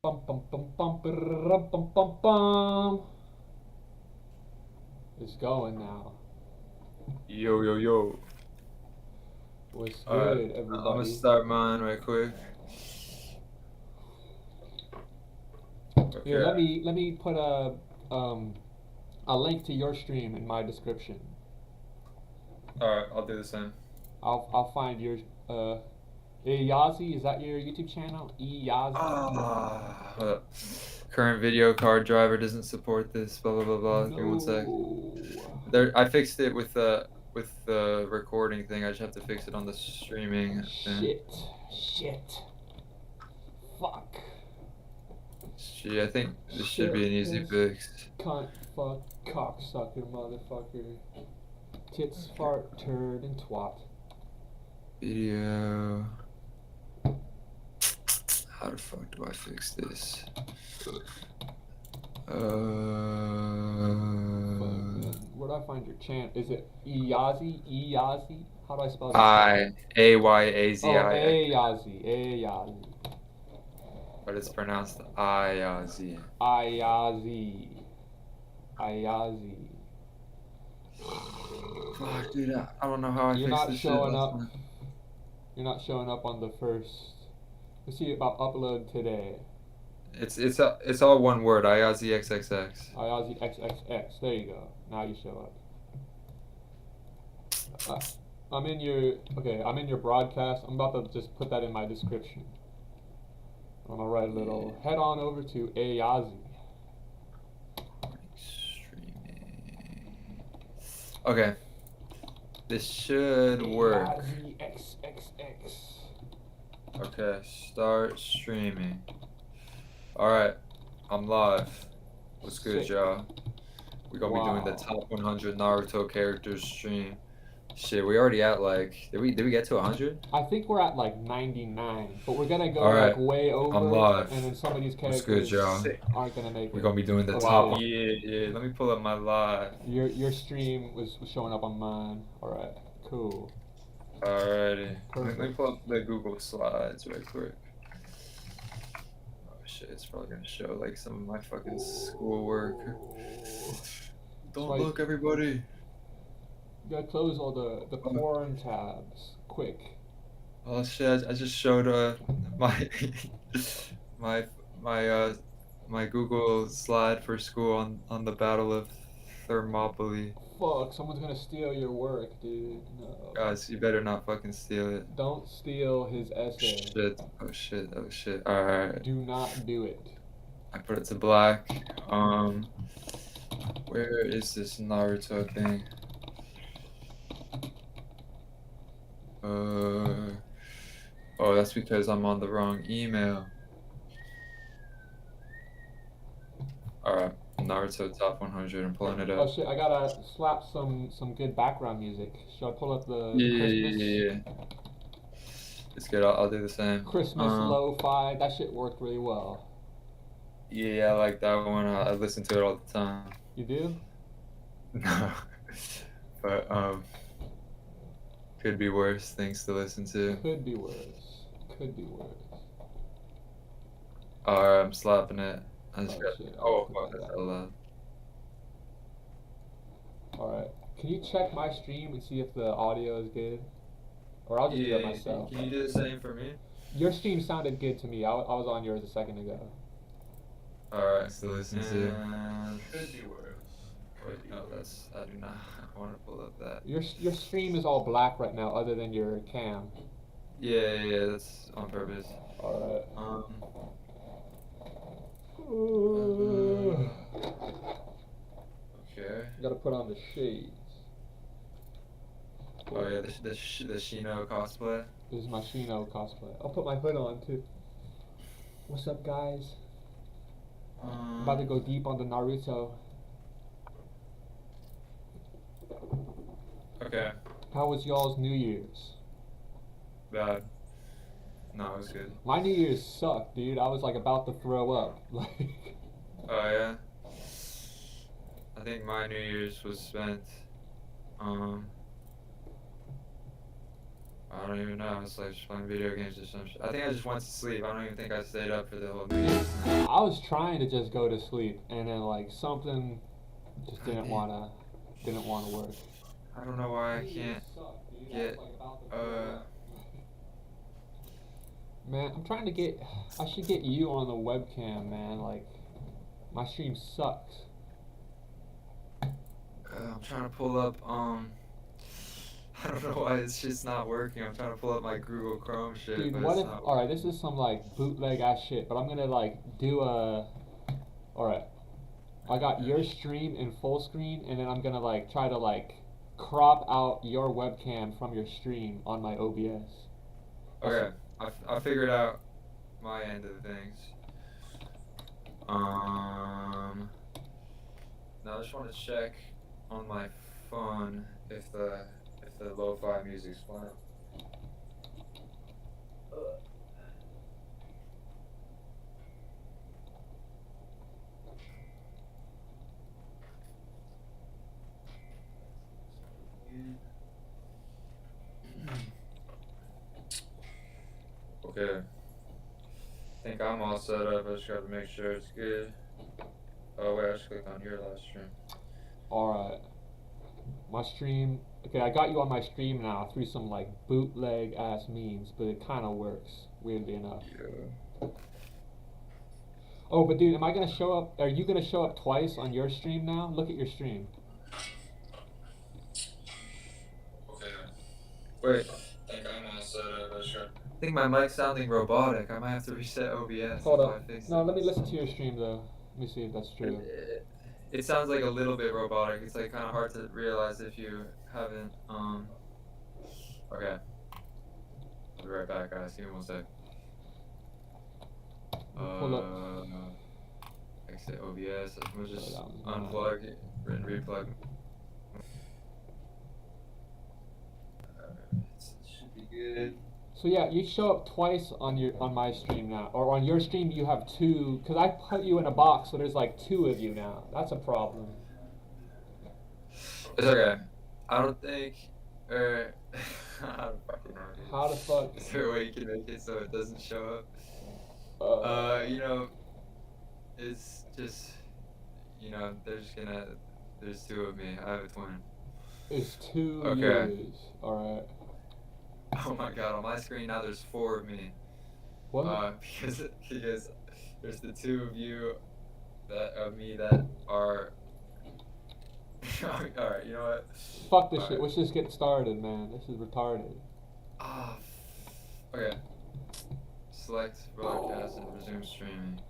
Bum bum bum bum bum bum bum bum. It's going now. Yo, yo, yo. What's Alright, good, I'm gonna everybody? start mine right quick. Here, Okay. let me put a link to your stream in my description. Alright, I'll do the same. I'll find your uh Yazi, is that your YouTube channel? Yazi? Hold up. Current video card driver doesn't support this. Blah blah blah blah. Give me one sec. No. I fixed it with the recording thing. I just have to fix it on the streaming thing. Shit. Fuck. Gee, I think this should Shit, be an easy piss, fix. cunt, fuck, cocksucker, motherfucker. Tits, fart, turd, and twat. Video. How the fuck do I fix this? Where do I find your channel? Is it Eyazi? Eyazi? How do I spell that? Ayazi. Oh, Ayazi. Ayazi. But it's pronounced Ayazi. Ayazi. Ayazi. Fuck, dude, I don't know how I You're fixed not this shit showing last up. time. You're not showing up on the first. Let's see about upload today. It's all one word. Ayazi XXX. Ayazi XXX. There you go. Now you show up. I'm in your broadcast. I'm about to just put that in my description. I'm gonna write a little. Head on over to Ayazi. Streaming. Okay. This should work. Ayazi XXX. Okay, start streaming. Alright, I'm live. What's good, Sick. y'all? We're gonna be doing the top 100 Naruto characters stream. Shit, we already at like, did we get to 100? I think we're at like 99, but we're gonna go Alright, like way over, I'm live. and then some of these What's good, characters y'all? aren't gonna make We're it. gonna be doing the Oh, top. shit. Yeah. Let me pull up my live. Your stream was showing up on mine. All right, cool. Alrighty. Let me Perfect. pull up the Google Slides right quick. Oh shit, it's probably gonna show like some of my fucking schoolwork. Don't Swipe. look, everybody. You gotta close all the porn tabs quick. Oh shit, I just showed my my Google slide for school on the Battle of Thermopylae. Fuck, someone's gonna steal your work, dude. No. Guys, you better not fucking steal it. Don't steal his essay. Shit. Oh shit. Alright. Do not do it. I put it to black. Where is this Naruto thing? Oh, that's because I'm on the wrong email. Alright, Naruto top 100. I'm pulling it Oh up. shit, I gotta slap some good background music. Should I pull up the Christmas? Yeah. It's good. I'll do the same. Christmas lo-fi. That shit worked really well. Yeah, I like that one. I listen to it all the time. You do? No, but could be worse things to listen to. Could be worse. Could be worse. Alright, I'm slapping it. I just Oh, got. shit. Oh fuck, that's hella loud. Alright. Can you check my stream and see if the audio is good? Or I'll just do that myself. Can you do the same for me? Your stream sounded good to me. I was on yours a second ago. Alright, so listen to. Could be worse. Wait, no, I do not want to pull up that. Your stream is all black right now, other than your cam. Yeah, that's on purpose. Alright. Okay. Gotta put on the shades. Oh yeah, the Shino cosplay. This is my Shino cosplay. I'll put my hood on too. What's up, guys? I'm about to go deep on the Naruto. Okay. How was y'all's New Year's? Bad. No, it was good. My New Year's sucked, dude. I was like about to throw up. Like. Oh yeah. I think my New Year's was spent. I don't even know. It's like just playing video games or some shit. I think I just went to sleep. I don't even think I stayed up for the whole New Year's night. I was trying to just go to sleep, and then like something just God damn. didn't wanna work. I don't know why I can't get Man, I'm trying to get. I should get you on the webcam, man. Like, my stream sucks. I'm trying to pull up I don't know why it's just not working. I'm trying to pull up my Google Chrome shit, Dude, but what it's if? not All right, this is some like bootleg ass shit, but I'm gonna like do a. All right, I got your stream in full screen, and then I'm gonna like try to like crop out your webcam from your stream on my OBS. Okay. I figured out my end of things. Now I just want to check on my phone if the lo-fi music's playing. Okay. I think I'm all set up. I just gotta make sure it's good. Oh wait, I just clicked on your last stream. All right, my stream. Okay, I got you on my stream now through some like bootleg ass memes, but it kind of works weirdly enough. Yeah. Oh, but dude, am I gonna show up? Are you gonna show up twice on your stream now? Look at your stream. Okay. Wait. I think I'm all set up. I think my mic's sounding robotic. I might have to reset OBS. Hold if I up. fix No, it. let me listen to your stream though. Let me see if that's true. It sounds like a little bit robotic. It's like kind of hard to realize if you haven't. Okay. I'll be right back, guys. Give me 1 sec. Pull up. Exit OBS. I'm gonna just that was unplug it and replug. It should be good. So yeah, you show up twice on my stream now, or on your stream you have two. Cause I put you in a box, so there's like two of you now. That's a problem. It's okay. I don't think. I don't fucking know. How the fuck? Is there a way you can make it so it doesn't show up? You know, it's just, you know, there's two of me. I have a twin. It's two Okay. years. All right. Oh my god, on my screen now there's 4 of me. What? Because there's the 2 of you of me that are. Alright, you know what? Fuck this shit. Let's just get started, man. This is retarded. Ah. Okay. Select broadcast and resume streaming.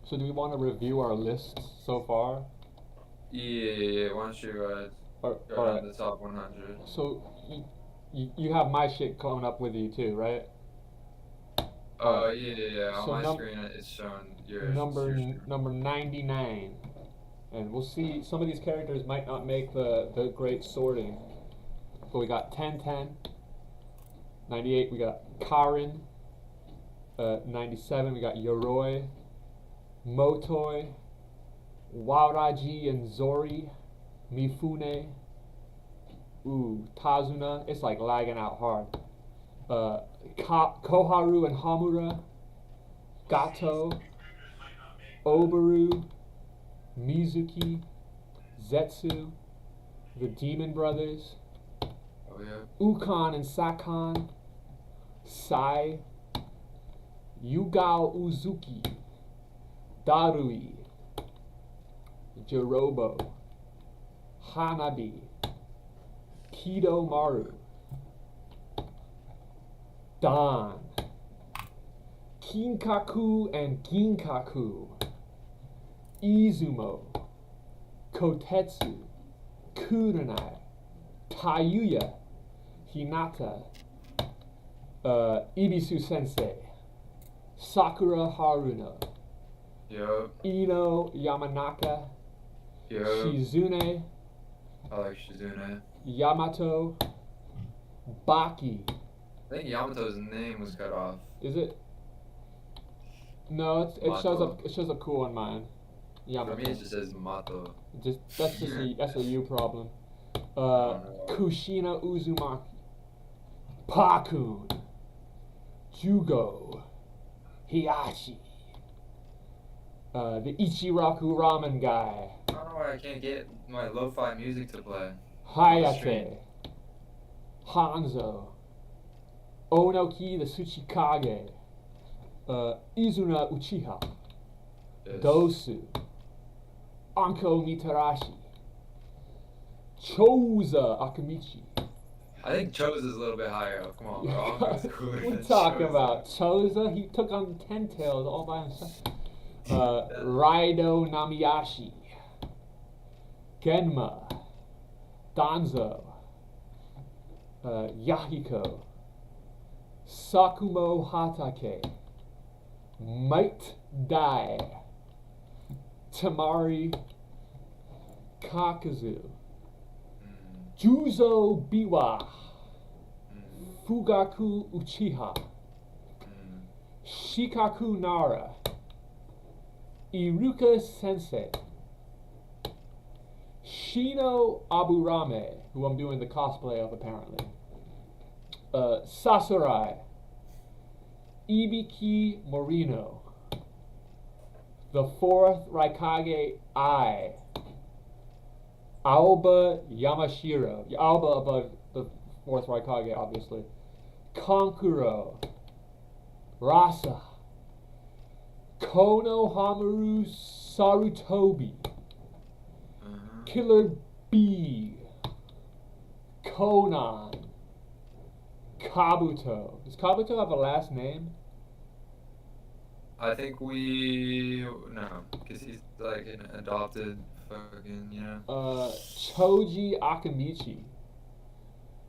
So do we want to review our lists so far? Yeah. Why don't you go down the top 100? So you have my shit coming up with you too, right? Yeah. On So my screen it's showing yours. Number 99. And we'll see, some of these characters might not make the great sorting. But we got 1010. 98 we got Karin. 97 we got Yoroi. Motoi. Waraji and Zori. Mifune. Ooh, Tazuna. It's like lagging out hard. Koharu and Hamura. Gato. Obaru. Mizuki. Zetsu. The Demon Brothers. Oh yeah. Ukon and Sakan. Sai. Yugao Uzuki. Darui. Jirobo. Hanabi. Kido Maru. Dan. Kinkaku and Ginkaku. Izumo. Kotetsu. Kurenai. Tayuya. Hinata. Ibisu Sensei. Sakura Haruna. Yup. Ino Yamanaka. Yup. Shizune. I like Shizune. Yamato. Baki. I think Yamato's name was cut off. Is it? No, it shows up. It shows up cool on mine. Yamato. For me, it just says Mato. That's a you problem. Kushina Uzumaki. Pakun, Jugo, Hiyashi, the Ichiraku ramen guy, I don't know why I can't get my lo-fi music to play. Hayate, Hanzo, Onoki the Tsuchikage, Izuna Uchiha, Yes. Dosu, Anko Mitarashi, Choza Akamichi. I think Chose is a little bit higher up. Come on, bro. Anko's cooler What than you talking Choza. about? Choza? He took on Ten Tails all by himself. Raido Namiyashi, Genma, Danzo, Yahiko, Sakumo Hatake, Might Dai, Tamari Kakazu, Juzo Biwa, Fugaku Uchiha, Shikaku Nara, Iruka Sensei, Shino Aburame, who I'm doing the cosplay of apparently, Sasurai, Ibiki Morino, the fourth Raikage Ai, Aoba Yamashiro, Aoba above the fourth Raikage obviously, Konkuro, Rasa, Konohamaru Sarutobi, Killer Bee, Conan, Kabuto. Does Kabuto have a last name? I think no, because he's like an adopted fucking, you know. Choji Akamichi,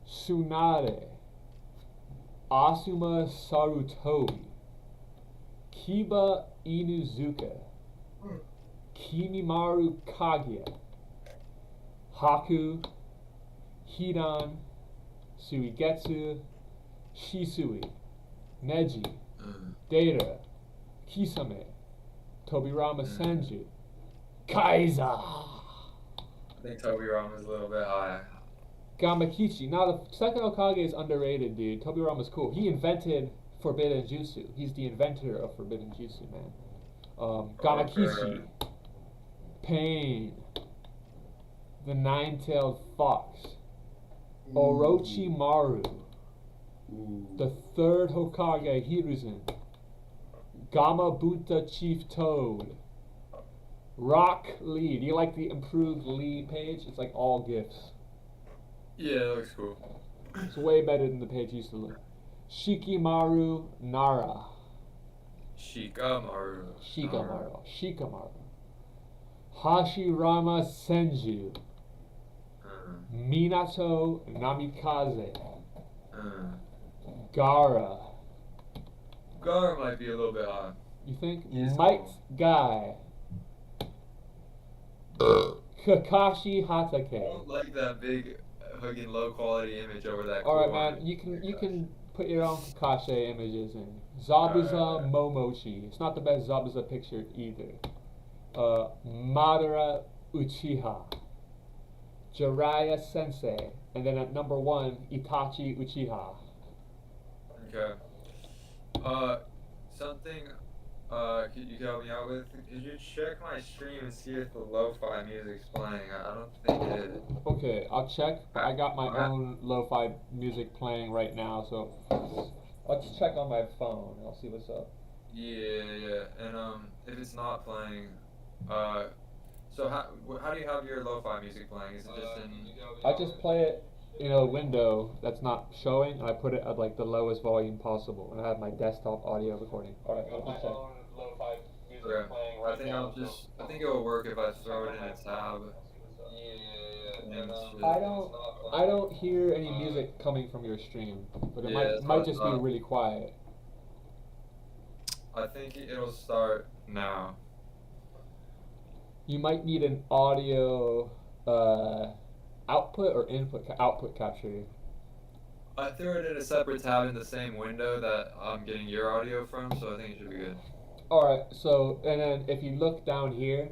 Tsunade, Asuma Sarutobi, Kiba Inuzuka, Kimimaru Kaguya, Haku, Hidan, Suigetsu, Shisui, Neji, Data, Kisame, Tobirama Senju, Kaiza, I think Tobirama's a little bit high. Gamakichi. Now the second Hokage is underrated, dude. Tobirama's cool. He invented Forbidden Jutsu. He's the inventor of Forbidden Jutsu, man. Gamakichi, Pain, the Nine-Tailed Fox, Orochimaru, the third Hokage Hiruzen, Gamabuta Chief Toad, Rock Lee. Do you like the improved Lee page? It's like all GIFs. Yeah, that looks cool. It's way better than the page used to look. Shikimaru Nara. Shikamaru. Shikamaru. Hashirama Senju. Minato Namikaze. Gara. Gara might be a little bit high. You think? He's Might cool. Guy. Kakashi Hatake. I don't like that big fucking low quality image over that. Alright, cool man, one. you can put your own Kakashi images in. Zabuza Momochi. It's not the best Zabuza picture either. Madara Uchiha. Jiraiya Sensei. And then at number 1, Itachi Uchiha. Okay. Something you could help me out with? Could you check my stream and see if the lo-fi music's playing? I don't think it is. Okay, I'll check. I got my own lo-fi music playing right now, so I'll just check on my phone and I'll see what's up. Yeah. And if it's not playing, so how do you have your lo-fi music playing? Is it just in? I just play it in a window that's not showing, and I put it at like the lowest volume possible, and I have my desktop audio recording. All right, let me check. Lo-fi music Okay. playing I right think now. I think it will work if I throw it in a tab. Yeah. And I don't hear any music coming from your stream, but it might just be really quiet. I think it'll start now. You might need an audio output or output capture. I threw it in a separate tab in the same window that I'm getting your audio from, so I think it should be good. Alright, so, and then if you look down here,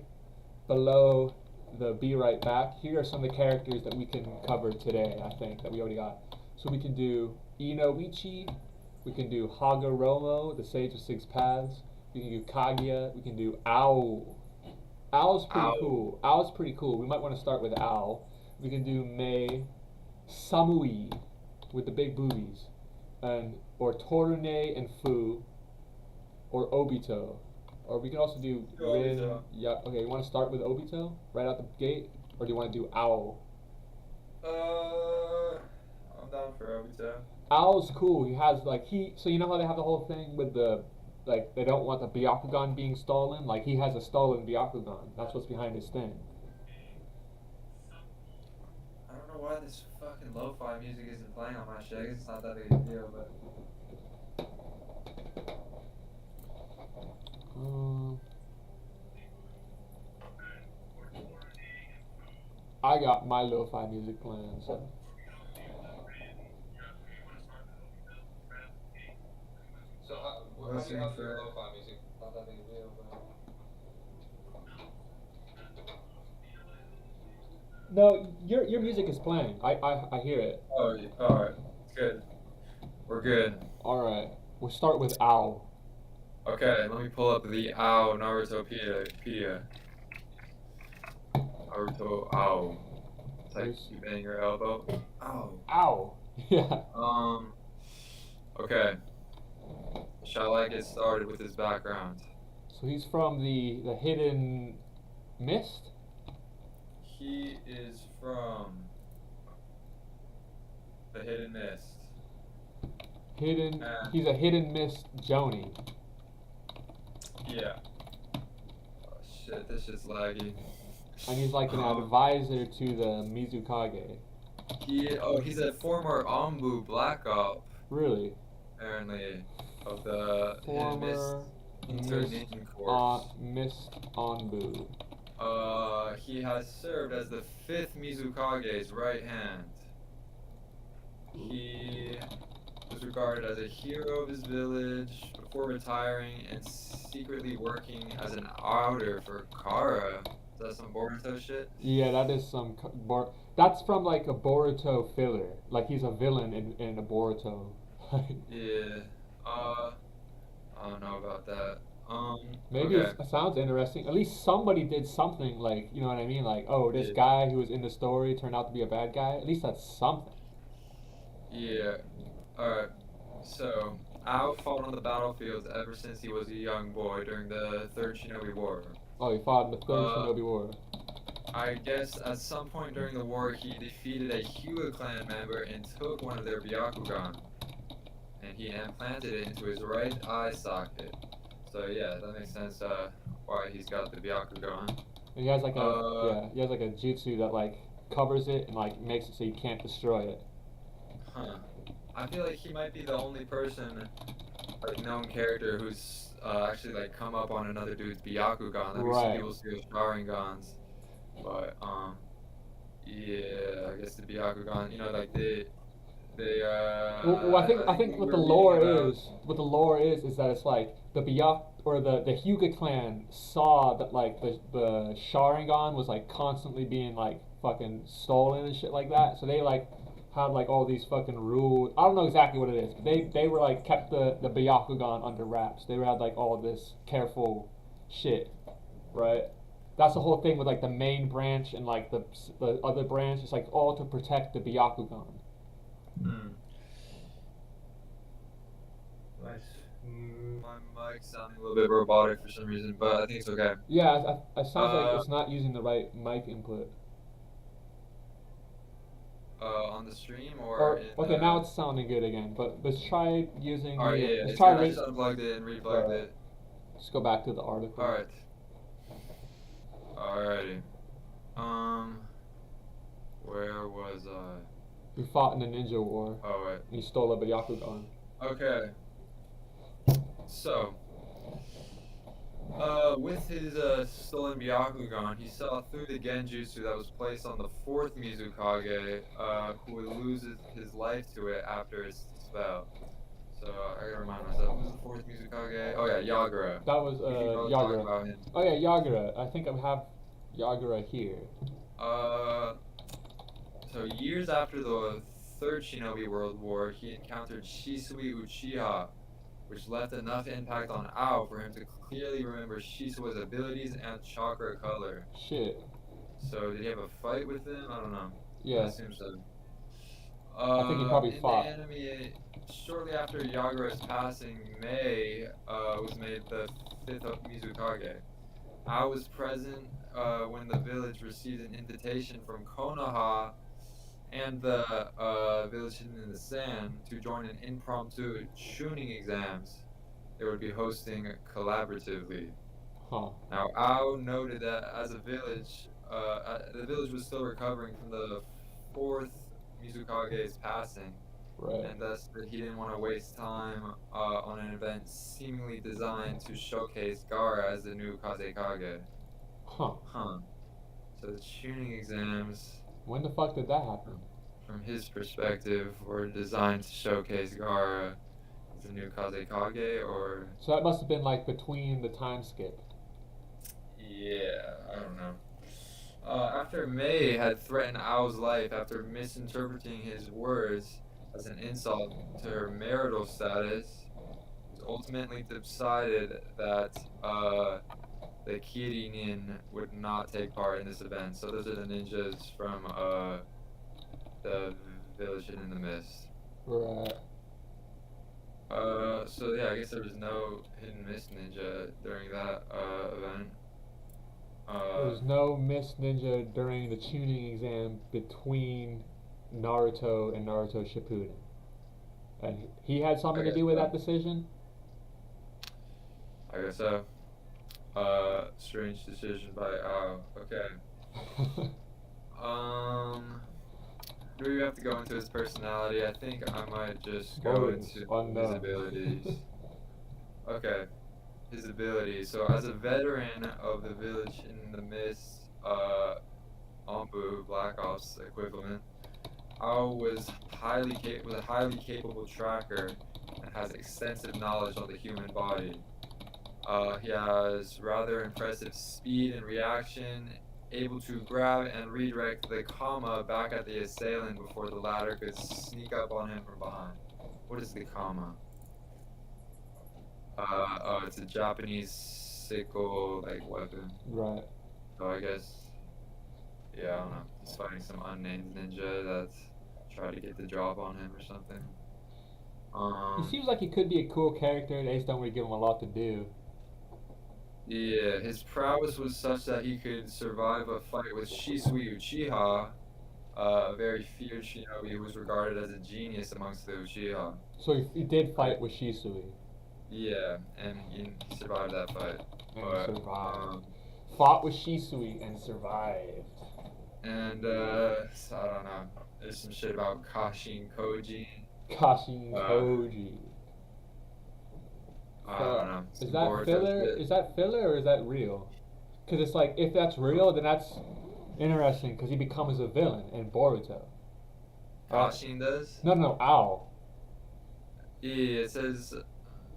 below the Be Right Back, here are some of the characters that we can cover today, I think, that we already got. So we can do Inoichi, we can do Hagoromo, the Sage of Six Paths, we can do Kaguya, we can do Owl. Owl's pretty Owl. cool. Owl's pretty cool. We might want to start with Owl. We can do Mei, Samui, with the big boobies, and or Torune and Fu, or Obito. Or we can also do Do Rin. Obito. Yeah. Okay. You want to start with Obito right out the gate, or do you want to do Owl? I'm down for Obito. Owl's cool. He has like So you know how they have the whole thing with the like they don't want the Byakugan being stolen. Like he has a stolen Byakugan. That's what's behind his thing. I don't know why this fucking lo-fi music isn't playing on my shit. I guess it's not that big a deal, but I got my lo-fi music playing. So. So, how do you have your lo-fi music? Not that big a deal, but. No, your music is playing. I hear it. oh, yeah, all right, it's good. We're good. All right. We'll start with Owl. Okay, let me pull up the Ow Narutopedia. Naruto Ow. It's like Yes. you bang your elbow. Ow. Owl. Yeah. Okay. Shall I get started with his background? So he's from the Hidden Mist. He is from the Hidden Mist. He's a Hidden Mist Joni. Yeah. Oh shit, this shit's laggy. And he's like an advisor to the Mizukage. He's a former Ombu Black Op, Really? apparently, of the Former Hidden Mist Ninja Corps. Mist Onbu. He has served as the 5th Mizukage's right hand. He was regarded as a hero of his village before retiring and secretly working as an outer for Kara. Is that some Boruto shit? Yeah, that is some. That's from like a Boruto filler. Like he's a villain in a Boruto. Yeah. I don't know about that. Maybe Okay. it sounds interesting. At least somebody did something like, you know what I mean? Like, oh, this Yeah. guy who was in the story turned out to be a bad guy. At least that's something. Yeah. Alright. So, Ao fought on the battlefields ever since he was a young boy during the Third Shinobi War. Oh, he fought in the Third Uh, Shinobi War. I guess at some point during the war, he defeated a Hyuga clan member and took one of their Byakugan. And he implanted it into his right eye socket. So yeah, that makes sense why he's got the Byakugan. And he has like uh, he has like a jutsu that like covers it and like makes it so you can't destroy it. Huh. I feel like he might be the only person, like known character who's actually like come up on another dude's Byakugan. Like we see Right. people see his Sharingans. But yeah, I guess the Byakugan, you know, like they Well, I think we what were the reading lore about- is that it's like the Byak or the Hyuga clan saw that like the Sharingan was like constantly being like fucking stolen and shit like that. So they like had like all these fucking rules. I don't know exactly what it is, but they were like kept the Byakugan under wraps. They had like all this careful shit, right? That's the whole thing with like the main branch and like the other branch. It's like all to protect the Byakugan. Hmm. Nice. My mic's sounding a little bit robotic for some reason, but I think it's okay. Yeah, it sounds like Uh, it's not using the right mic input. On the stream or Or in okay, the... now it's sounding good again. But let's try using. Alright, yeah, let's it's try. good. I just unplugged it and replugged Alright. it. Let's go back to the article. Alright. Alrighty. Where was I? He fought in the Ninja War. Oh, wait. And he stole a Byakugan. Okay. So, with his stolen Byakugan, he saw through the Genjutsu that was placed on the 4th Mizukage, who would lose his life to it after his spell. So, I gotta remind myself, who's the 4th Mizukage? Oh yeah, Yagura. That was We can both talk Yagura. about him. Oh yeah, Yagura. I think I have Yagura here. So years after the Third Shinobi World War, he encountered Shisui Uchiha, which left enough impact on Ao for him to clearly remember Shisua's abilities and chakra color. Shit. So did he have a fight with him? I don't know. I Yeah. assume so. I think he probably in fought. the anime, shortly after Yagura's passing, Mei was made the fifth Mizukage. I was present when the village received an invitation from Konoha and the village hidden in the sand to join an impromptu tuning exams they would be hosting collaboratively. Huh. Now, Ao noted that as a village, the village was still recovering from the fourth Mizukage's passing, Right. and thus that he didn't want to waste time on an event seemingly designed to showcase Gaara as the new Kazekage. Huh. So the tuning exams, When the fuck did that happen? from his perspective, were designed to showcase Gaara as the new Kazekage, or... So that must have been like between the time skip. Yeah, I don't know. After Mei had threatened Ao's life after misinterpreting his words as an insult to her marital status, it was ultimately decided that the Kirinin would not take part in this event. So those are the ninjas from the village in the mist. Right. So yeah, I guess there was no hidden mist ninja during that event. There was no Miss Ninja during the tuning exam between Naruto and Naruto Shippuden. And he had something to do with that decision? I guess so. Strange decision by Ao. Okay. Do we have to go into his personality? I think I might just go into his abilities. Okay. His abilities. So as a veteran of the village in the mist, Ombu, Black Ops equivalent, Ao was a highly capable tracker and has extensive knowledge on the human body. He has rather impressive speed and reaction, able to grab and redirect the Kama back at the assailant before the latter could sneak up on him from behind. What is the Kama? It's a Japanese sickle like weapon. Right. So I guess, yeah, I don't know. He's fighting some unnamed ninja that's trying to get the job on him or something. He seems like he could be a cool character. They just don't really give him a lot to do. Yeah, his prowess was such that he could survive a fight with Shisui Uchiha, a very feared shinobi who was regarded as a genius amongst the Uchiha. So he did fight with Shisui. Yeah, and he survived that fight. And survived. Fought with Shisui and survived. And, so I don't know. There's some shit about Kashin Koji. Kashin Koji. I don't know. Is that filler? Is that filler or is that real? Because it's like, if that's real, then that's interesting because he becomes a villain in Boruto. Kashin does? No, Ao. Yeah, it says...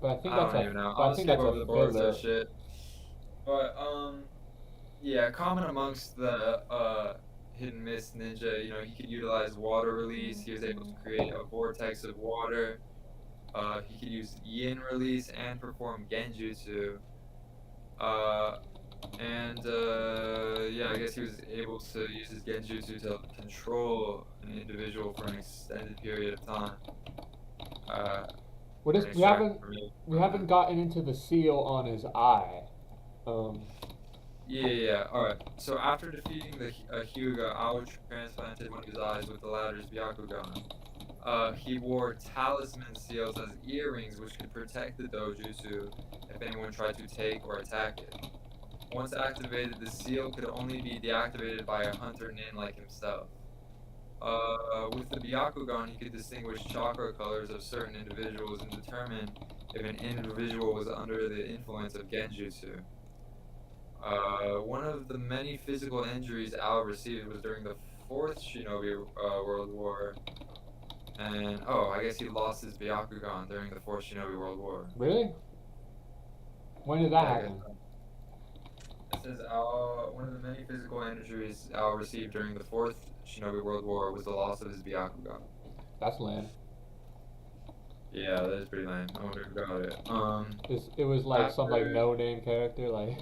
But I think I that's don't even know. But I I'll think skip that's over the a Boruto filler. shit. But, yeah, common amongst the hidden mist ninja, you know, he could utilize water release. He was able to create a vortex of water. He could use yin release and perform genjutsu. Yeah, I guess he was able to use his genjutsu to control an individual for an extended period of time. We haven't gotten into the seal on his eye. Yeah. Alright. So after defeating the Hyuga, Ao transplanted one of his eyes with the latter's Byakugan. He wore talisman seals as earrings which could protect the dojutsu if anyone tried to take or attack it. Once activated, the seal could only be deactivated by a hunter nin like himself. With the Byakugan, he could distinguish chakra colors of certain individuals and determine if an individual was under the influence of genjutsu. One of the many physical injuries Ao received was during the Fourth Shinobi World War. And, I guess he lost his Byakugan during the Fourth Shinobi World War. Really? When did that happen? It says one of the many physical injuries Ao received during the Fourth Shinobi World War was the loss of his Byakugan. That's lame. Yeah, that is pretty lame. I wonder who got it. It was like some like After no name character. Like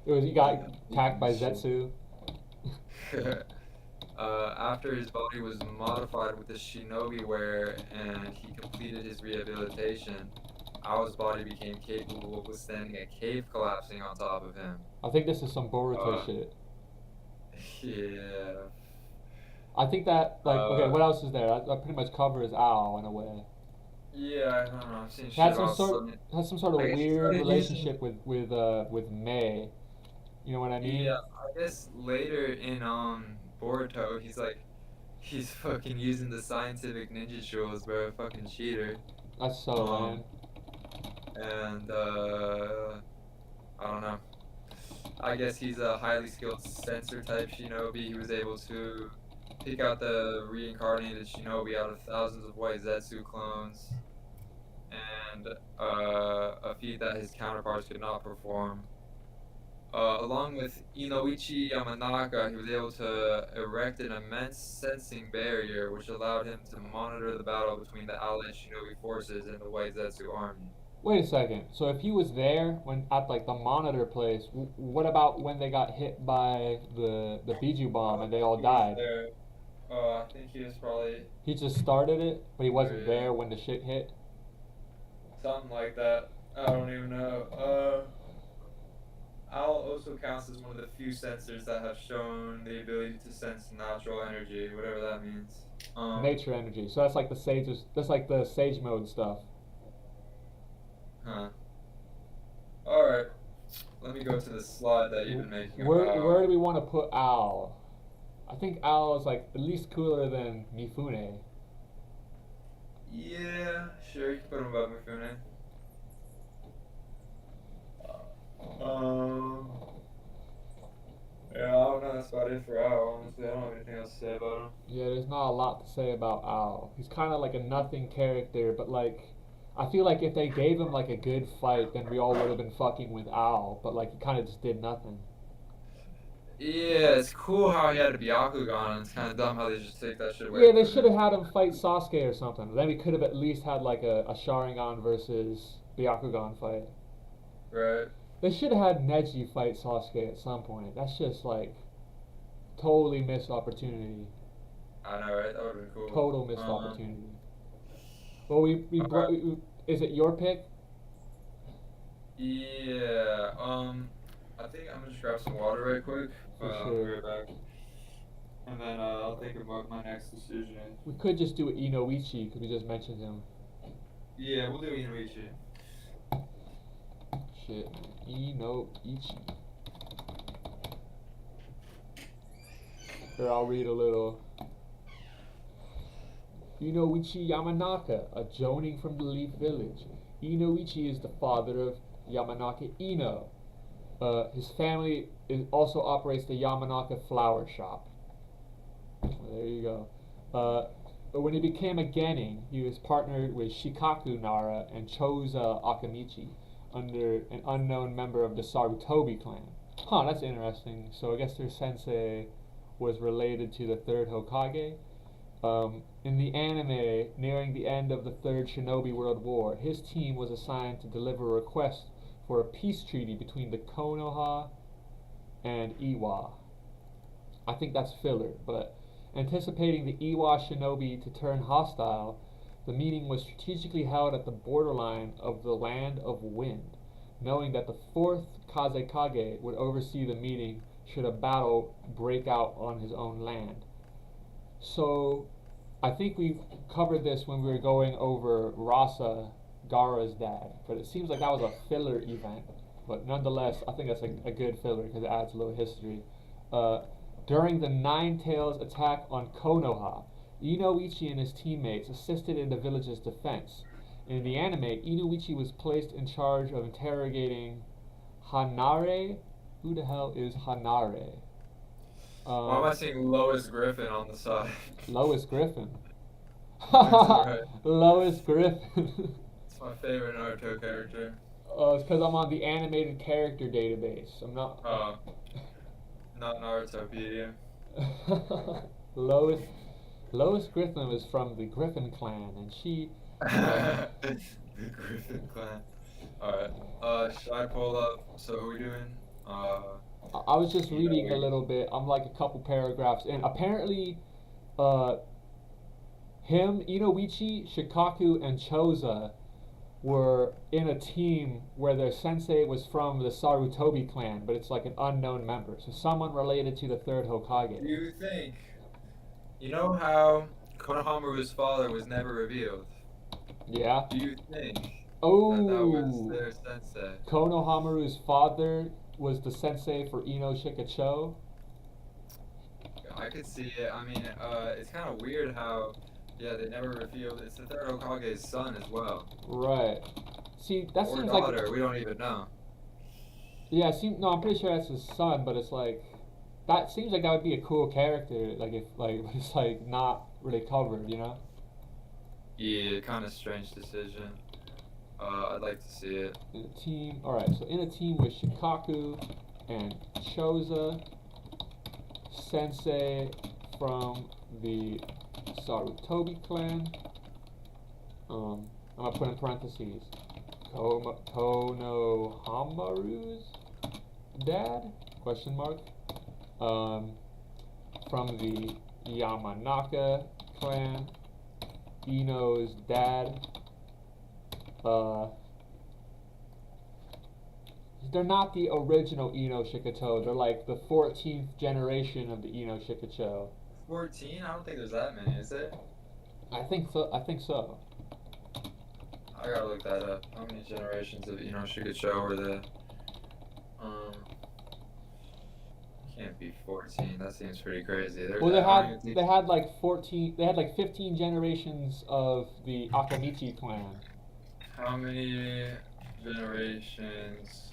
it was he got attacked by Zetsu. after his body was modified with the shinobi wear and he completed his rehabilitation, Ao's body became capable of withstanding a cave collapsing on top of him. I think this is some Boruto Uh, shit. Yeah. I think that like okay, Uh, what else is there? That pretty much covers Ao in a way. yeah, I don't know. I've seen He shit had about some. some sort of I guess he weird started using. relationship with May. You know what I Yeah, mean? I guess later in Boruto, he's fucking using the scientific ninja tools, bro. A fucking cheater. That's so Um, lame. and I don't know. I guess he's a highly skilled sensor type shinobi. He was able to pick out the reincarnated shinobi out of thousands of white Zetsu clones, and a feat that his counterparts could not perform. Along with Inoichi Yamanaka, he was able to erect an immense sensing barrier which allowed him to monitor the battle between the allied shinobi forces and the white Zetsu army. Wait a second. So if he was there when at like the monitor place, what about when they got hit by the Biju bomb and they all He was died? there. I think he was probably He just started it, but he wasn't there, there when the shit hit. something like that. I don't even know. Owl also counts as one of the few sensors that have shown the ability to sense natural energy, whatever that means. Nature energy. So that's like the sages. That's like the sage mode stuff. Huh. All right. Let me go to the slide that you've been making Where about. do we want to put Al? I think Al is like at least cooler than Mifune. Yeah, sure. You can put him above Mifune. Um. Yeah, I don't know. That's about it for Al. Honestly, I don't have anything else to say about him. Yeah, there's not a lot to say about Al. He's kind of like a nothing character, but like, I feel like if they gave him like a good fight, then we all would have been fucking with Al. But like, he kind of just did nothing. Yeah, it's cool how he had a Byakugan, and it's kind of dumb how they just take that shit away Yeah, they from should have him. had him fight Sasuke or something. Then we could have at least had like a Sharingan versus Byakugan fight. Right. They should have had Neji fight Sasuke at some point. That's just like totally missed opportunity. I know, right? That would have been cool. Total missed opportunity. Well, Alright. is it your pick? Yeah. I think I'm gonna just grab some water right quick. For I'll be sure. right back. And then I'll think about my next decision. We could just do Inoichi because we just mentioned him. Yeah, we'll do Inoichi. Shit, Inoichi. Here, I'll read a little. Inoichi Yamanaka, a jonin from the Leaf Village. Inoichi is the father of Yamanaka Ino. His family also operates the Yamanaka flower shop. There you go. But when he became a genin, he was partnered with Shikaku Nara and Choza Akamichi under an unknown member of the Sarutobi clan. Huh, that's interesting. So I guess their sensei was related to the third Hokage. In the anime, nearing the end of the Third Shinobi World War, his team was assigned to deliver a request for a peace treaty between the Konoha and Iwa. I think that's filler, but anticipating the Iwa shinobi to turn hostile, the meeting was strategically held at the borderline of the Land of Wind, knowing that the fourth Kazekage would oversee the meeting should a battle break out on his own land. So, I think we covered this when we were going over Rasa, Gaara's dad, but it seems like that was a filler event. But nonetheless, I think that's a good filler because it adds a little history. Uh, During the Nine Tails attack on Konoha, Inoichi and his teammates assisted in the village's defense. In the anime, Inoichi was placed in charge of interrogating Hanare. Who the hell is Hanare? Why am I seeing Lois Griffin on the side? Lois Griffin. That's right. Lois Griffin. It's my favorite Naruto character. It's because I'm on the animated character database. I'm not. Not Narutopedia. Lois. Lois Griffin was from the Griffin clan, and she. The Griffin clan. Alright. Should I pull up? So, who are we doing? I was just You know, reading a little bit. I'm like a couple paragraphs, and apparently, uh, him, Inoichi, Shikaku, and Choza were in a team where their sensei was from the Sarutobi clan, but it's like an unknown member. So someone related to the third do Hokage. you think? You know how Konohamaru's father was never revealed? Yeah. Do you think that was Oh, their sensei? Konohamaru's father was the sensei for Ino Shikacho. I could see it. I mean, it's kind of weird how, yeah, they never revealed it's the third Hokage's son as well, Right. See, that or seems daughter. like We don't even know. yeah. See, no, I'm pretty sure that's his son, but it's like that seems like that would be a cool character. Like if like but it's like not really covered, you know. Yeah, kind of strange decision. I'd like to see it. In a team, all right. So in a team with Shikaku and Choza, Sensei from the Sarutobi clan. I'm gonna put in parentheses. Konohamaru's dad? Question mark. From the Yamanaka clan. Ino's dad. They're not the original Ino Shikato. They're like the 14th generation of the Ino Shikacho. 14? I don't think there's that many, is there? I think so. I think so. I gotta look that up. How many generations of Ino Shikacho were there? Can't be 14. That seems pretty crazy. Well, I don't even they think- had like 14. They had like 15 generations of the Akamichi clan. How many generations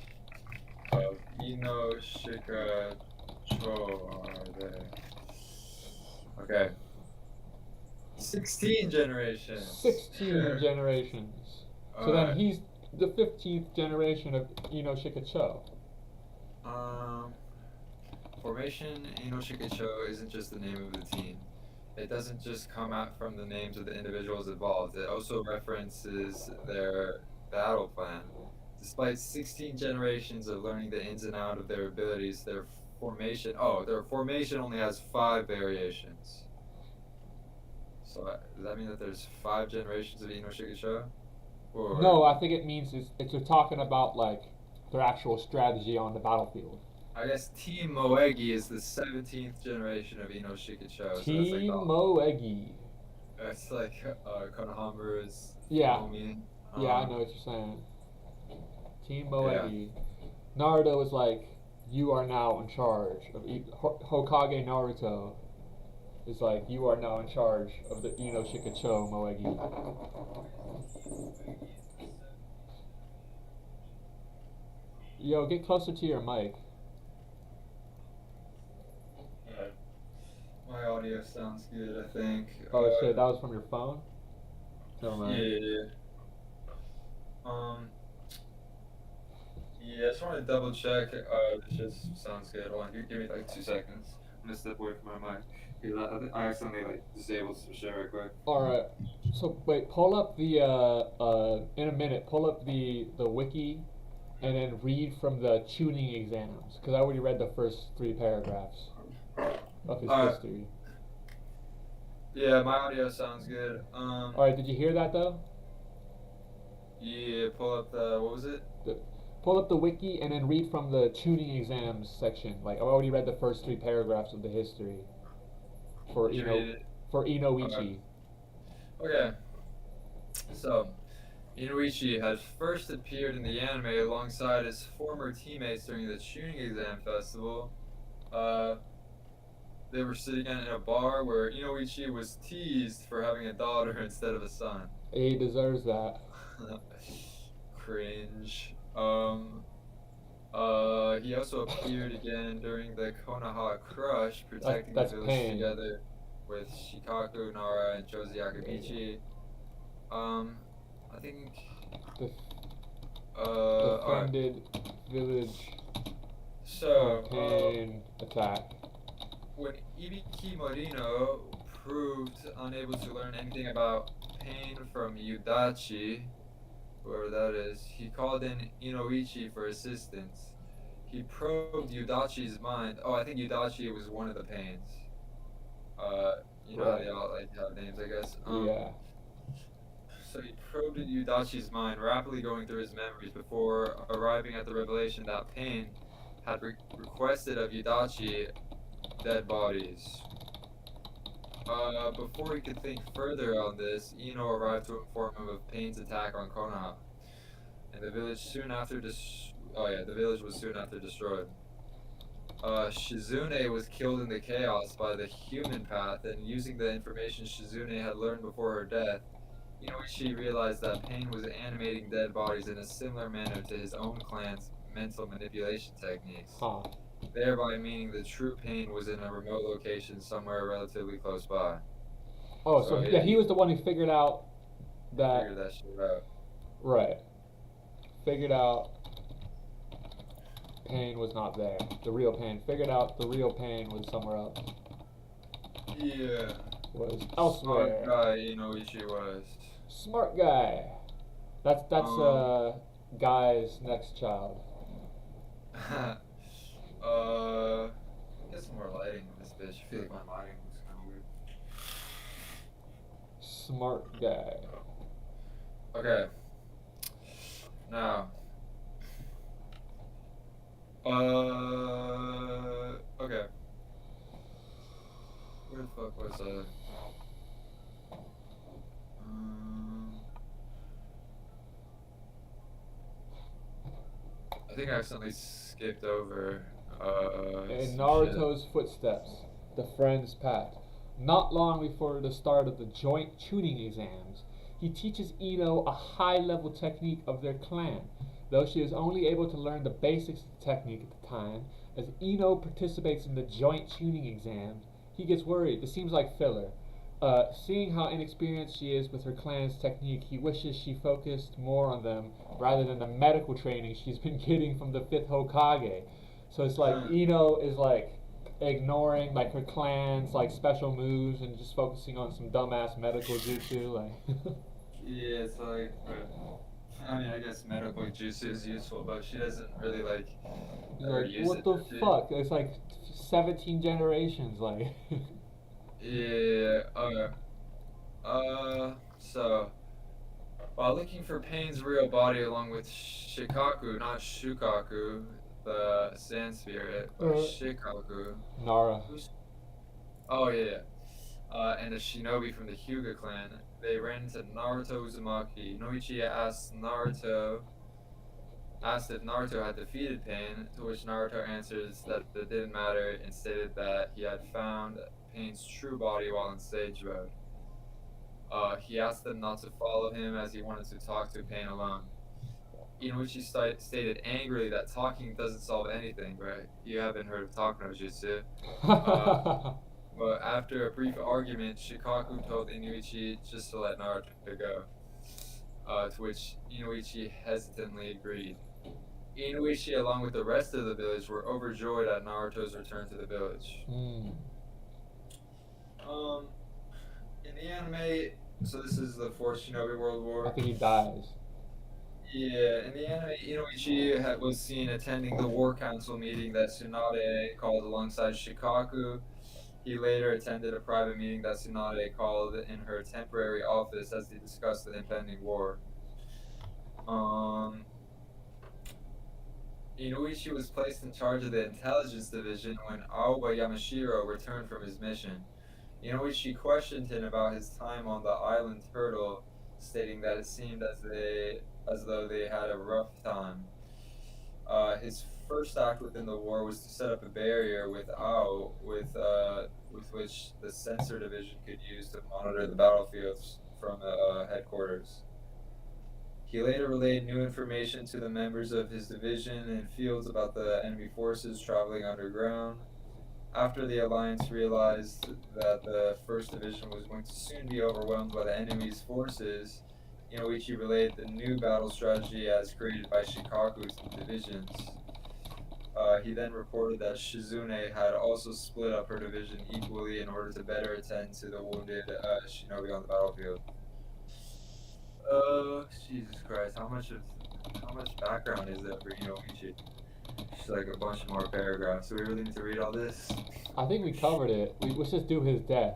of Ino Shikacho are there? Okay. 16 generations. 16 Sure. generations. So Alright. then he's the 15th generation of Ino Shikacho. Formation Ino Shikacho isn't just the name of the team. It doesn't just come out from the names of the individuals involved. It also references their battle plan. Despite 16 generations of learning the ins and outs of their abilities, their formation only has 5 variations. So does that mean that there's 5 generations of Ino Shikacho? Or No, I think it means it's they're talking about like their actual strategy on the battlefield. I guess Team Moegi is the 17th generation of Ino Shikacho. Team Moegi. That's like Konohamaru's Yeah. homie. Yeah, I know what you're saying. Team Moegi. Naruto is like, you are now in charge of Hokage Naruto. Is like, you are now in charge of the Ino Shikacho Moegi. Yo, get closer to your mic. My audio sounds good, I think. Oh shit, that was from your phone? Never mind. Yeah. Yeah, I just wanted to double check. This just sounds good. Hold on, give me like 2 seconds. I'm gonna step away from my mic. Because I accidentally like disabled some shit right quick. Alright. So wait, pull up the in a minute, pull up the wiki and then read from the tuning exams. Because I already read the first 3 paragraphs of his history. Yeah, my audio sounds good. Alright, did you hear that though? Yeah, pull up the what was it? Pull up the wiki and then read from the tuning exams section. Like I already read the first 3 paragraphs of the history for Did you read it? for Inoichi. Okay. So, Inoichi had first appeared in the anime alongside his former teammates during the tuning exam festival. They were sitting in a bar where Inoichi was teased for having a daughter instead of a son. He deserves that. Cringe. He also appeared again during the Konoha Crush, protecting That's the village pain. together with Shikaku, Nara, and Chozi Akamichi. I think. Alright. Defended village So, campaign attack. when Ibiki Morino proved unable to learn anything about pain from Yudachi, whoever that is, he called in Inoichi for assistance. He probed Yudachi's mind. Oh, I think Yudachi was one of the pains. You know how Right. they all like have names, I guess. Yeah. So he probed Yudachi's mind, rapidly going through his memories before arriving at the revelation that Pain had requested of Yudachi dead bodies. Before he could think further on this, Ino arrived to inform him of Pain's attack on Konoha, and the village the village was soon after destroyed. Shizune was killed in the chaos by the human path, and using the information Shizune had learned before her death, Inoichi realized that Pain was animating dead bodies in a similar manner to his own clan's mental manipulation techniques, Huh. thereby meaning the true Pain was in a remote location somewhere relatively close by. Oh, so So, yeah, he was the one who figured out that. Figure that shit out. Right. Figured out Pain was not there. The real Pain. Figured out the real Pain was somewhere else. Yeah. Was Smart elsewhere. guy Inoichi was. Smart guy. That's Guy's next child. Get some more lighting on this bitch. I feel like my lighting looks kind of weird. Smart guy. Okay. Now. Okay. Where the fuck was I? I think I accidentally skipped over. In some Naruto's footsteps, the friend's path. Not long before the start of the joint tuning exams, he teaches Ino a high-level technique of their clan. Though she is only able to learn the basics of the technique at the time, as Ino participates in the joint tuning exams, he gets worried. This seems like filler. Seeing how inexperienced she is with her clan's technique, he wishes she focused more on them rather than the medical training she's been getting from the 5th Hokage. So it's like Ino is like ignoring like her clan's like special moves and just focusing on some dumbass medical jutsu. Like Yeah, it's like, I mean, I guess medical jutsu is useful, but she doesn't really like ever like use what it. the does she? fuck? It's like 17 generations. Like Yeah. Okay. So while looking for Pain's real body along with Shikaku, not Shukaku, the sand spirit, but Shikaku. Nara. Oh yeah. And a shinobi from the Hyuga clan, they ran into Naruto Uzumaki. Noichi asked if Naruto had defeated Pain, to which Naruto answers that it didn't matter and stated that he had found Pain's true body while in stage mode. He asked them not to follow him as he wanted to talk to Pain alone. Inoichi stated angrily that talking doesn't solve anything, right? You haven't heard of talk no jutsu. But after a brief argument, Shikaku told Inoichi just to let Naruto go, to which Inoichi hesitantly agreed. Inoichi, along with the rest of the village, were overjoyed at Naruto's return to the village. In the anime, so this is the Fourth Shinobi World War. I think he dies. Yeah, in the anime, Inoichi was seen attending the War Council meeting that Tsunade called alongside Shikaku. He later attended a private meeting that Tsunade called in her temporary office as they discussed the impending war. Inoichi was placed in charge of the intelligence division when Aoba Yamashiro returned from his mission. Inoichi questioned him about his time on the island Turtle, stating that it seemed as though they had a rough time. His first act within the war was to set up a barrier with Ao, with which the sensor division could use to monitor the battlefields from headquarters. He later relayed new information to the members of his division in fields about the enemy forces traveling underground. After the Alliance realized that the 1st Division was going to soon be overwhelmed by the enemy's forces, Inoichi relayed the new battle strategy as created by Shikaku's divisions. He then reported that Shizune had also split up her division equally in order to better attend to the wounded shinobi on the battlefield. Jesus Christ, how much background is there for Inoichi? Just like a bunch more paragraphs. Do we really need to read all this? I think we covered it. Let's just do his death.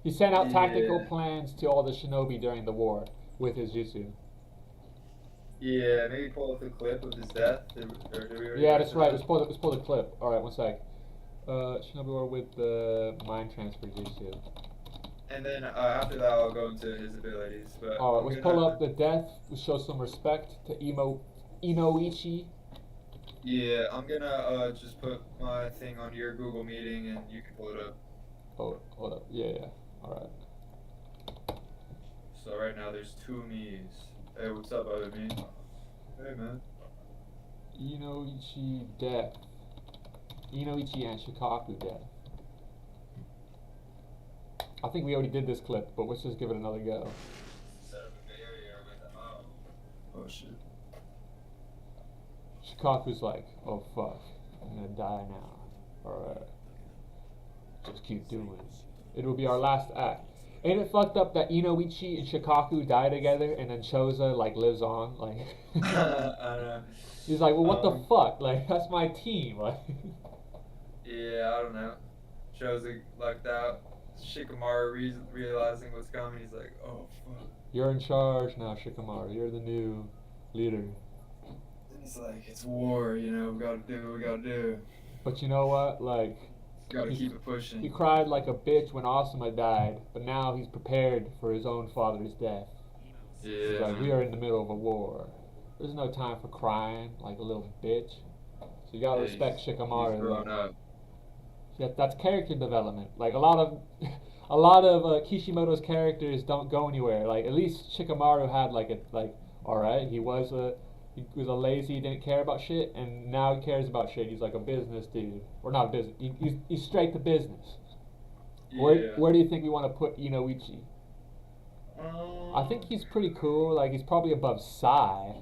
He sent out tactical Yeah. plans to all the shinobi during the war with his jutsu. Yeah, maybe pull up the clip of his death. Or do we already Yeah, get that's to right. that? Let's pull the clip. All right, one sec. Shinobi war with the mind transfer jutsu. And then after that, I'll go into his abilities. But All right, I'm let's gonna, pull up the death. Let's show some respect to Inoichi. Yeah, I'm gonna just put my thing on your Google meeting, and you can pull it up. Oh, hold up. Yeah. All right. So right now there's two me's. Hey, what's up, other me? Hey, man. Inoichi death. Inoichi and Shikaku death. I think we already did this clip, but let's just give it another go. Set up a barrier with oh shit. Shikaku's like, oh fuck, I'm gonna die now. Alright. Just keep doing it. It will be our last act. Ain't it fucked up that Inoichi and Shikaku die together and then Choza like lives on? Like I know. he's like, well what the fuck? Like that's my team. Like Yeah, I don't know. Shows it lucked out. Shikamaru realizing what's coming, he's like, oh fuck. you're in charge now, Shikamaru. You're the new leader. And he's like, it's war, we gotta do what we gotta do. But you know what? Like Gotta keep it he pushing. cried like a bitch when Asuma died, but now he's prepared for his own father's death. He's Yeah. like, we are in the middle of a war. There's no time for crying like a little bitch. So you gotta Yeah, respect he's Shikamaru. grown up. Yeah, that's character development. Like a lot of Kishimoto's characters don't go anywhere. Like at least Shikamaru had all right, he was a lazy, didn't care about shit, and now he cares about shit. He's like a business dude, or not business. He's straight to business. Where do you think we want to put Inoichi? I think he's pretty cool. Like he's probably above Sai.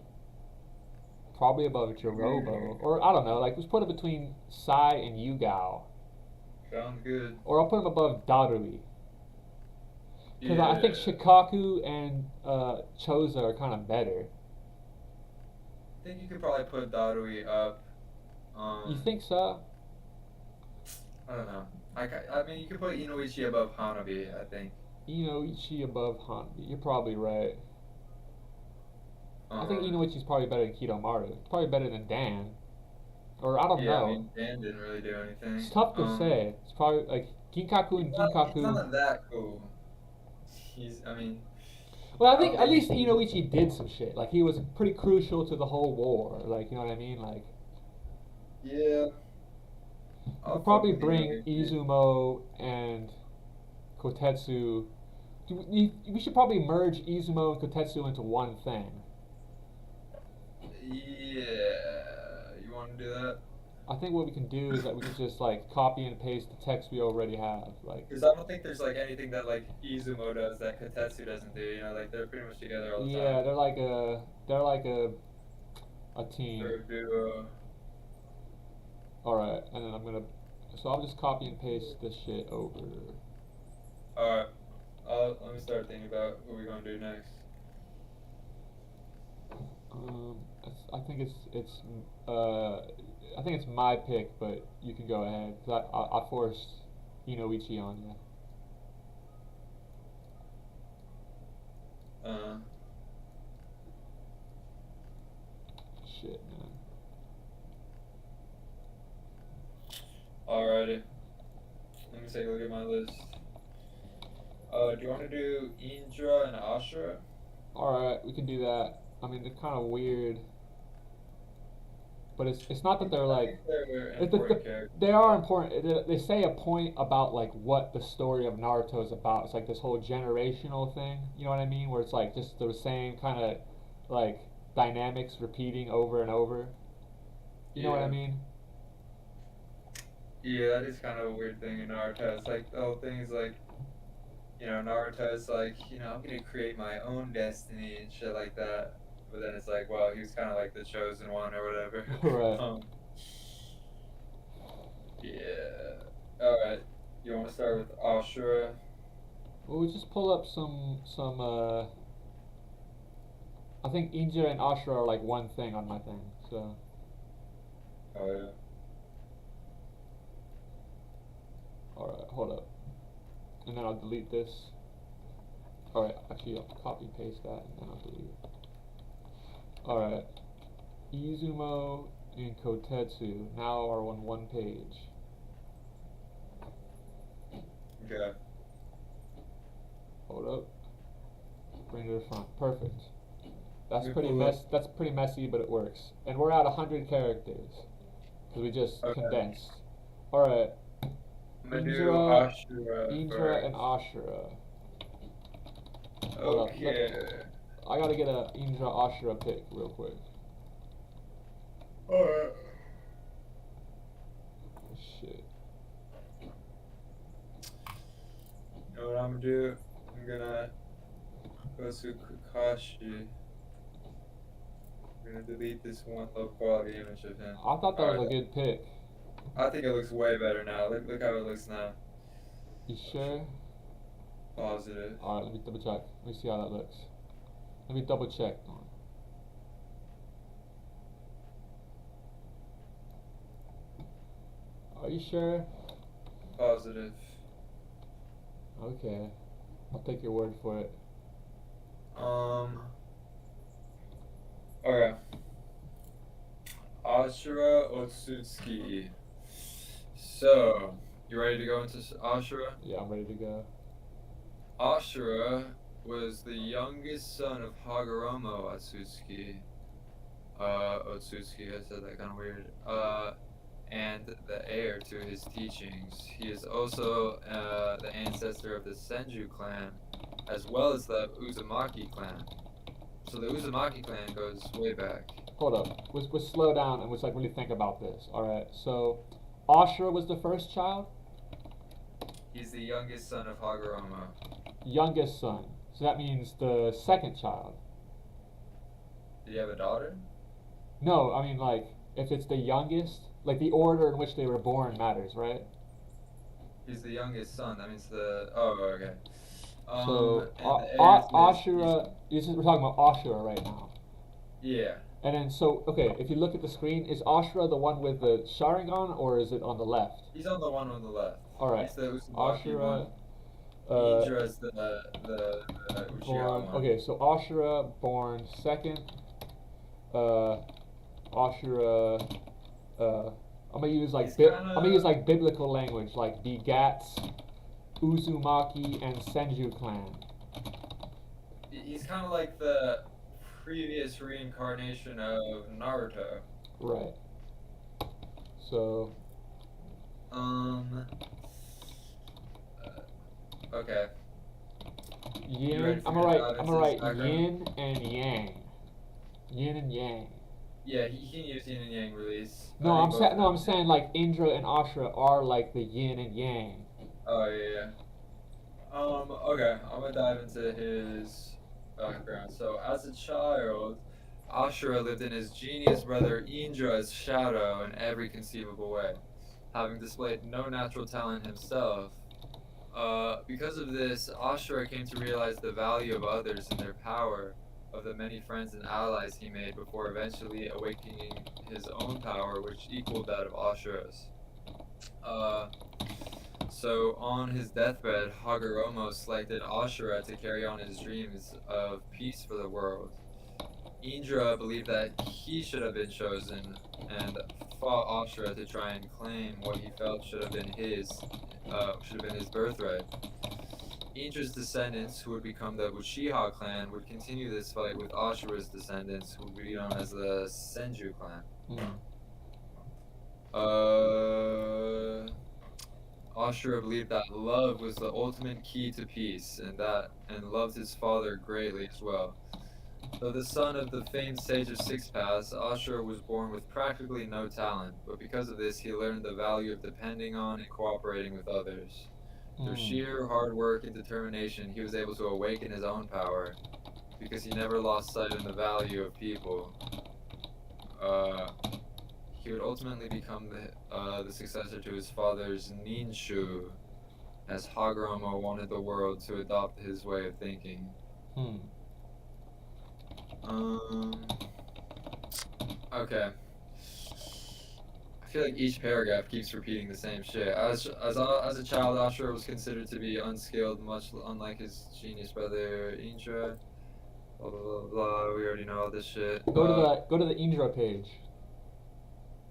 Probably above Jirobo. Or I don't know, like let's put it between Sai and Yugao. Sounds good. Or I'll put him above Darui. Because Yeah. I think Shikaku and Choza are kind of better. I think you could probably put Darui up. You think so? I don't know. I mean, you could put Inoichi above Hanabi, I think. Inoichi above Hanabi. You're probably right. I think Um, Inoichi's probably better than Kidomaru. It's probably better than Dan. Or I don't yeah, know. I mean, Dan didn't really do anything. It's tough to say. It's probably like Ginkaku and He's Ginkaku. not that cool. Well, I think I at don't least think- Inoichi did some shit. Like he was pretty crucial to the whole war. Like you know what I mean? Like Yeah. we'll probably bring Izumo and Kotetsu. We should probably merge Izumo and Kotetsu into one thing. Yeah. You want to do that? I think what we can do is that we can just like copy and paste the text we already have. Like Because I don't think there's like anything that like Izumo does that Kotetsu doesn't do. Like they're pretty much together all the yeah, time. they're like a team. They're a duo. All right, and then so I'll just copy and paste this shit over. Alright. Let me start thinking about what we're gonna do next. I think it's my pick, but you can go ahead. 'Cause I forced Inoichi on you. Shit, man. Alrighty. Let me take a look at my list. Do you want to do Indra and Ashura? Alright, we can do that. I mean, they're kind of weird. But it's not that they're I like. think they're It- important characters. They are important. They say a point about like what the story of Naruto is about. It's like this whole generational thing. You know what I mean? Where it's like just the same kind of like dynamics repeating over and over. You know what I Yeah. mean? Yeah, that is kind of a weird thing in Naruto. It's like the whole thing is like, Naruto's like, I'm gonna create my own destiny and shit like that. But then it's like, well, he was kind of like the chosen one or whatever. Right. Yeah. Alright. You want to start with Ashura? We'll just pull up I think Inja and Ashura are like one thing on my thing, so. Oh, yeah. Alright, hold up. And then I'll delete this. Alright, actually I'll copy paste that and then I'll delete it. Alright. Izumo and Kotetsu now are on one page. Okay. Hold up. Bring it to the front. Perfect. That's Let me pretty pull up. that's pretty messy, but it works. And we're at 100 characters. Because we just Okay. condensed. Alright. I'm gonna do Indra, Ashura Indra first. and Ashura. Hold up, Okay. I gotta get a Indra Ashura pick real quick. Alright. Shit. You know what I'm gonna do? I'm gonna go to Kakashi. I'm gonna delete this one low quality image of him. I thought that was a Alright. good pick. I think it looks way better now. Look how it looks now. You sure? Positive. Alright, let me double check. Let me see how that looks. Let me double check. Are you sure? Positive. Okay. I'll take your word for it. Okay. Ashura Otsutsuki. So, you ready to go into Ashura? Yeah, I'm ready to go. Ashura was the youngest son of Hagoromo Otsutsuki. Otsutsuki, I said that kind of weird. And the heir to his teachings. He is also the ancestor of the Senju clan, as well as the Uzumaki clan. So the Uzumaki clan goes way back. Hold up. Let's slow down and let's like really think about this. Alright, so Ashura was the first child? He's the youngest son of Hagoromo. Youngest son. So that means the second child. Did he have a daughter? No, I mean like if it's the youngest, like the order in which they were born matters, right? He's the youngest son. That means the. Oh, okay. So And the heir to his- Ashura, we're talking about Ashura right now. Yeah. And then so okay, if you look at the screen, is Ashura the one with the Sharingan or is it on the left? He's on the one on the left. Alright. He's the Uzumaki Ashura one. Indra's the Uchiha born one. okay, so Ashura born second. Ashura I'm gonna use like He's I'm gonna use like biblical language like begats Uzumaki and Senju clan. He's kind of like the previous reincarnation of Naruto. Right. So Okay. yin ready for I'm me gonna to write dive I'm into gonna this write background? yin and yang. Yin and yang. Yeah, he can use yin and yang release. No, I I'm think saying both no, of I'm them saying like Indra and Ashura are like the yin and yang. Oh yeah. Okay, I'm gonna dive into his background. So as a child, Ashura lived in his genius brother Indra's shadow in every conceivable way, having displayed no natural talent himself. Because of this, Ashura came to realize the value of others and their power, of the many friends and allies he made before eventually awakening his own power, which equaled that of Ashura's. So on his deathbed, Hagoromo selected Ashura to carry on his dreams of peace for the world. Indra believed that he should have been chosen and fought Ashura to try and claim what he felt should have been his birthright. Indra's descendants, who would become the Uchiha clan, would continue this fight with Ashura's descendants, who would be known as the Senju clan. Ashura believed that love was the ultimate key to peace, and loved his father greatly as well. Though the son of the famed sage of Six Paths, Ashura was born with practically no talent, but because of this, he learned the value of depending on and cooperating with others. Through sheer hard work and determination, he was able to awaken his own power, because he never lost sight of the value of people. he would ultimately become the successor to his father's Ninshu, as Hagoromo wanted the world to adopt his way of thinking. Okay. I feel like each paragraph keeps repeating the same shit. As a child, Ashura was considered to be unskilled, much unlike his genius brother Indra. Blah blah blah blah. We already know all this shit. Go to the Indra page.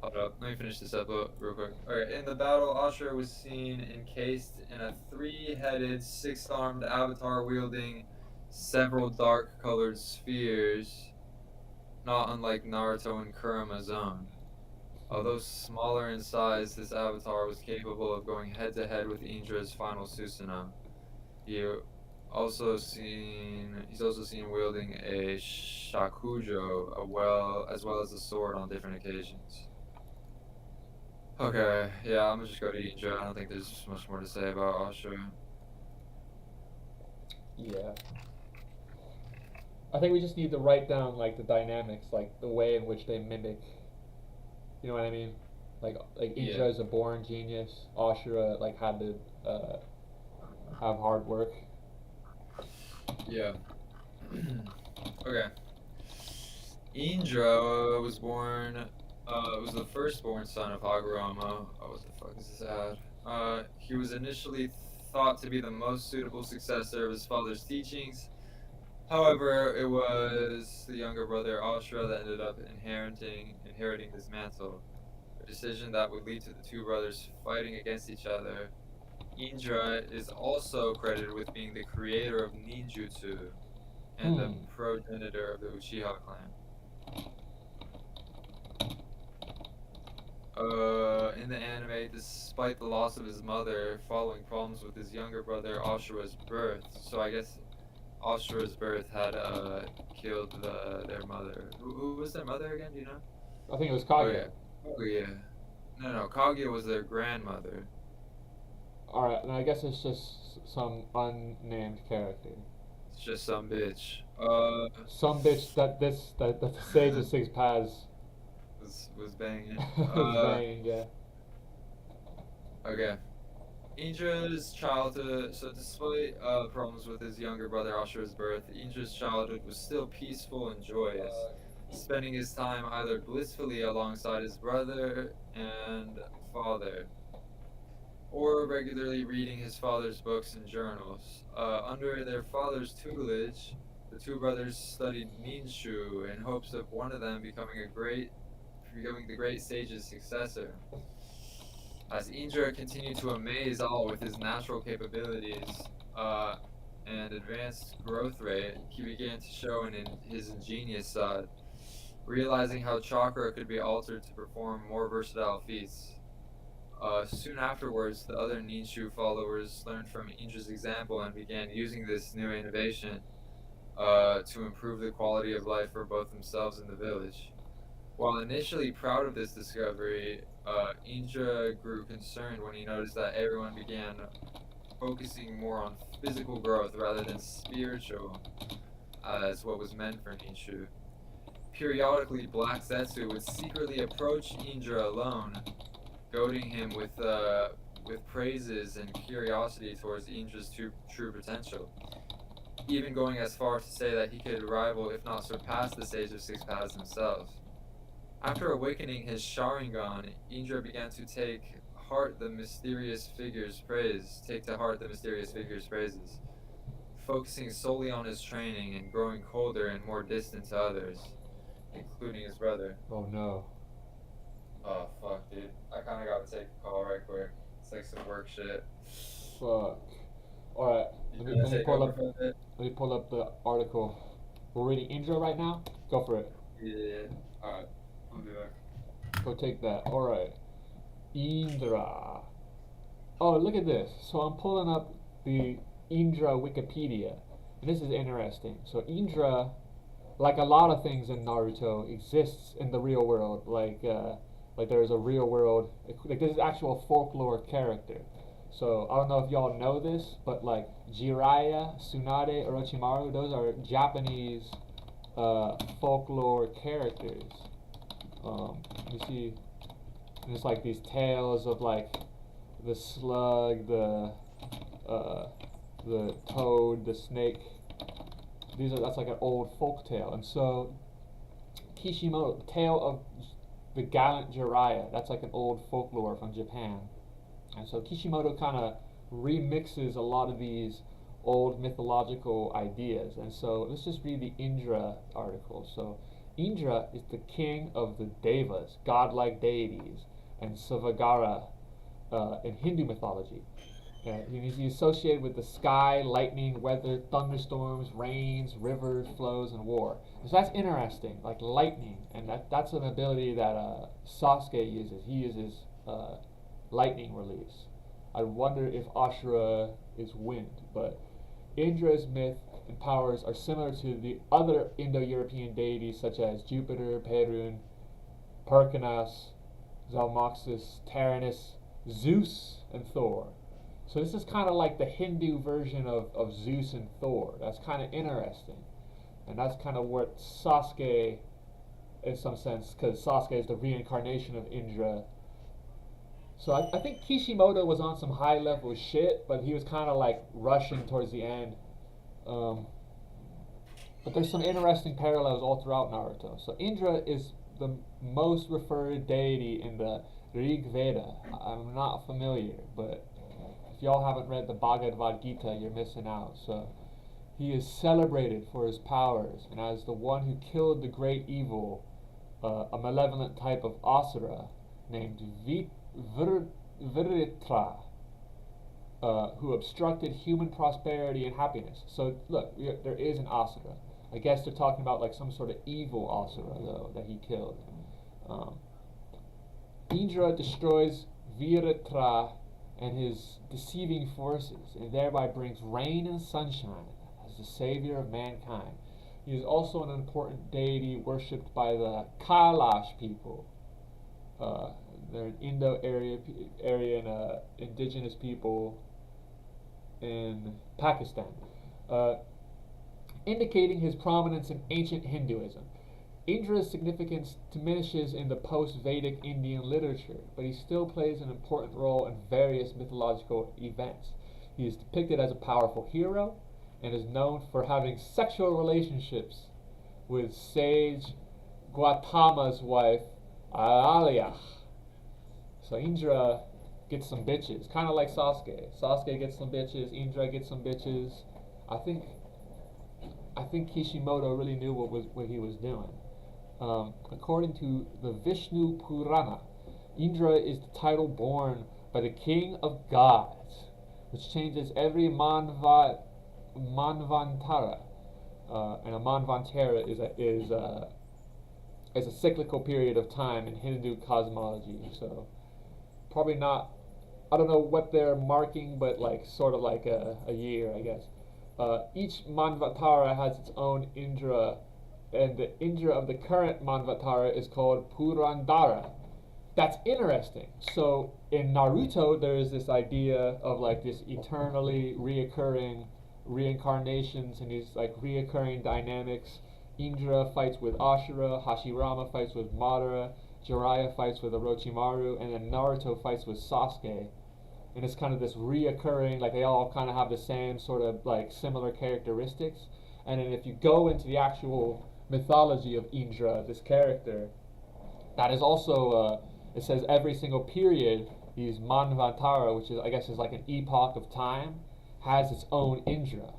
Hold up, let me finish this up real quick. Alright, in the battle, Ashura was seen encased in a 3-headed, 6-armed avatar wielding several dark-colored spheres, not unlike Naruto and Kurama's own. Although smaller in size, this avatar was capable of going head-to-head with Indra's final Susanoo. He's also seen wielding a shakujo, as well as a sword on different occasions. Okay, yeah, I'm gonna just go to Indra. I don't think there's much more to say about Ashura. Yeah. I think we just need to write down like the dynamics, like the way in which they mimic. You know what I mean? Like Indra is a born genius. Ashura like had to have hard work. Yeah. Okay. Indra was born. Was the firstborn son of Hagoromo. Oh, what the fuck is this ad? He was initially thought to be the most suitable successor of his father's teachings. However, it was the younger brother Ashura that ended up inheriting this mantle, a decision that would lead to the two brothers fighting against each other. Indra is also credited with being the creator of ninjutsu and the progenitor of the Uchiha clan. In the anime, despite the loss of his mother following problems with his younger brother Ashura's birth, so I guess Ashura's birth had killed their mother. Who was their mother again? Do you know? I think it was Kaguya. Oh yeah. No, Kaguya was their grandmother. Alright, and I guess it's just some unnamed character. It's just some bitch. Some bitch that the Sage of Six Paths was banging. was banging, yeah. Okay. Indra's childhood, so despite problems with his younger brother Ashura's birth, Indra's childhood was still peaceful and joyous, spending his time either blissfully alongside his brother and father, or regularly reading his father's books and journals. Under their father's tutelage, the two brothers studied Ninshu in hopes of one of them becoming the great sage's successor. As Indra continued to amaze all with his natural capabilities and advanced growth rate, he began to show his ingenious side, realizing how chakra could be altered to perform more versatile feats. Soon afterwards, the other Ninshu followers learned from Indra's example and began using this new innovation to improve the quality of life for both themselves and the village. While initially proud of this discovery, Indra grew concerned when he noticed that everyone began focusing more on physical growth rather than spiritual, as what was meant for Ninshu. Periodically, Black Zetsu would secretly approach Indra alone, goading him with praises and curiosity towards Indra's true potential, even going as far as to say that he could rival, if not surpass, the Sage of Six Paths himself. After awakening his Sharingan, Indra began to take to heart the mysterious figure's praises, focusing solely on his training and growing colder and more distant to others, including his brother. Oh no. Oh fuck, dude. I kinda gotta take a call right quick. It's like some work shit. Fuck. Alright, let me pull up the article. We're reading Indra right now? Go for it. Yeah. Alright. I'll be back. Go take that. Alright. Indra. Oh, look at this. So I'm pulling up the Indra Wikipedia. And this is interesting. So Indra, like a lot of things in Naruto, exists in the real world. Like there's a real world, like this is actual folklore character. So I don't know if y'all know this, but like Jiraiya, Tsunade, Orochimaru, those are Japanese folklore characters. Let me see. And it's like these tales of like the slug, the toad, the snake. That's like an old folk tale. And so Kishimoto, the tale of the gallant Jiraiya, that's like an old folklore from Japan. And so Kishimoto kind of remixes a lot of these old mythological ideas. And so let's just read the Indra article. So Indra is the king of the Devas, godlike deities, and Savagara in Hindu mythology. He's associated with the sky, lightning, weather, thunderstorms, rains, rivers, flows, and war. So that's interesting, like lightning, and that's an ability that Sasuke uses. He uses lightning release. I wonder if Ashura is wind, but Indra's myth and powers are similar to the other Indo-European deities such as Jupiter, Perun, Perkinas, Zalmoxis, Taranis, Zeus, and Thor. So this is kind of like the Hindu version of Zeus and Thor. That's kind of interesting. And that's kind of what Sasuke, in some sense, because Sasuke is the reincarnation of Indra. So I think Kishimoto was on some high level shit, but he was kind of like rushing towards the end. But there's some interesting parallels all throughout Naruto. So Indra is the most referred deity in the Rig Veda. I'm not familiar, but if y'all haven't read the Bhagavad Gita, you're missing out. So he is celebrated for his powers, and as the one who killed the great evil, a malevolent type of Asura named Vritra, who obstructed human prosperity and happiness. So look, there is an Asura. I guess they're talking about like some sort of evil Asura though that he killed. Indra destroys Viratra and his deceiving forces, and thereby brings rain and sunshine as the savior of mankind. He is also an important deity worshipped by the Kailash people. They're an Indo-Aryan indigenous people in Pakistan, indicating his prominence in ancient Hinduism. Indra's significance diminishes in the post-Vedic Indian literature, but he still plays an important role in various mythological events. He is depicted as a powerful hero and is known for having sexual relationships with sage Gautama's wife, Ahalya. So Indra gets some bitches, kind of like Sasuke. Sasuke gets some bitches, Indra gets some bitches. I think Kishimoto really knew what he was doing. According to the Vishnu Purana, Indra is the title borne by the king of gods, which changes every Manvantara. And a Manvantara is a cyclical period of time in Hindu cosmology. So probably not, I don't know what they're marking, but like sort of like a year, I guess. Each Manvantara has its own Indra, and the Indra of the current Manvantara is called Purandara. That's interesting. So in Naruto, there is this idea of like this eternally reoccurring reincarnations and these like reoccurring dynamics. Indra fights with Ashura, Hashirama fights with Madara, Jiraiya fights with Orochimaru, and then Naruto fights with Sasuke. And it's kind of this reoccurring, like they all kind of have the same sort of like similar characteristics. And then if you go into the actual mythology of Indra, this character, that is also, it says every single period, these Manvantara, which is I guess is like an epoch of time, has its own Indra.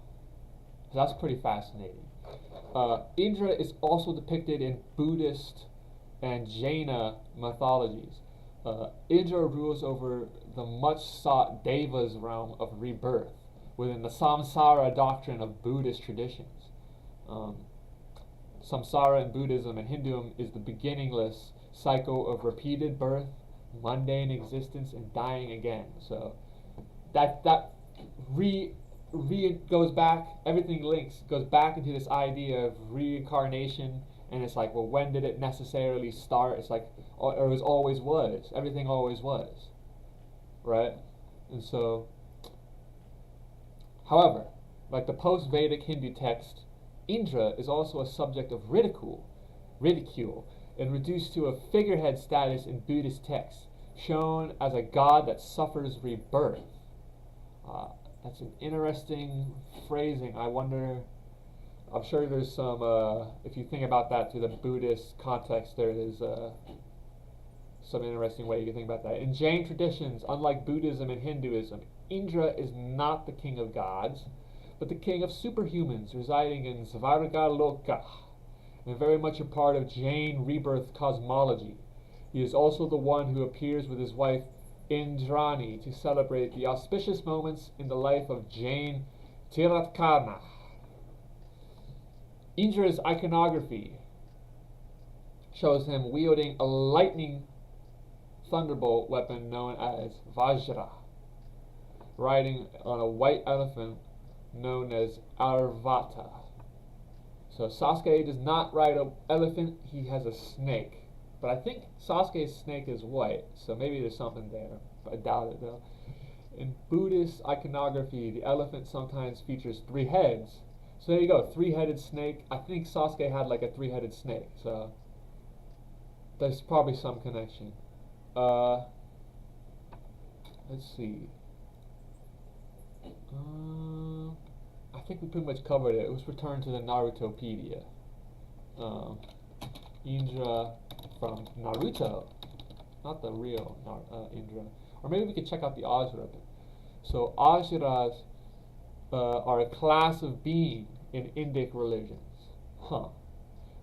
So that's pretty fascinating. Indra is also depicted in Buddhist and Jaina mythologies. Indra rules over the much sought Deva's realm of rebirth within the samsara doctrine of Buddhist traditions. Samsara in Buddhism and Hinduism is the beginningless cycle of repeated birth, mundane existence, and dying again. So that goes back, everything links, goes back into this idea of reincarnation, and it's like, well, when did it necessarily start? It's like, or it always was. Everything always was, right? And so, however, like the post-Vedic Hindu text, Indra is also a subject of ridicule, and reduced to a figurehead status in Buddhist texts. shown as a god that suffers rebirth. That's an interesting phrasing. I wonder. I'm sure there's some. If you think about that through the Buddhist context, there is some interesting way you can think about that. In Jain traditions, unlike Buddhism and Hinduism, Indra is not the king of gods, but the king of superhumans residing in Svarga Loka, and very much a part of Jain rebirth cosmology. He is also the one who appears with his wife Indrani to celebrate the auspicious moments in the life of Jain Tiratkana. Indra's iconography shows him wielding a lightning thunderbolt weapon known as Vajra, riding on a white elephant known as Arvata. So Sasuke does not ride an elephant, he has a snake. But I think Sasuke's snake is white, so maybe there's something there. I doubt it though. In Buddhist iconography, the elephant sometimes features 3 heads. So there you go, 3-headed snake. I think Sasuke had like a 3-headed snake, so there's probably some connection. Let's see. I think we pretty much covered it. Let's return to the Narutopedia. Indra from Naruto, not the real Indra. Or maybe we could check out the Asura. So Asuras are a class of being in Indic religions.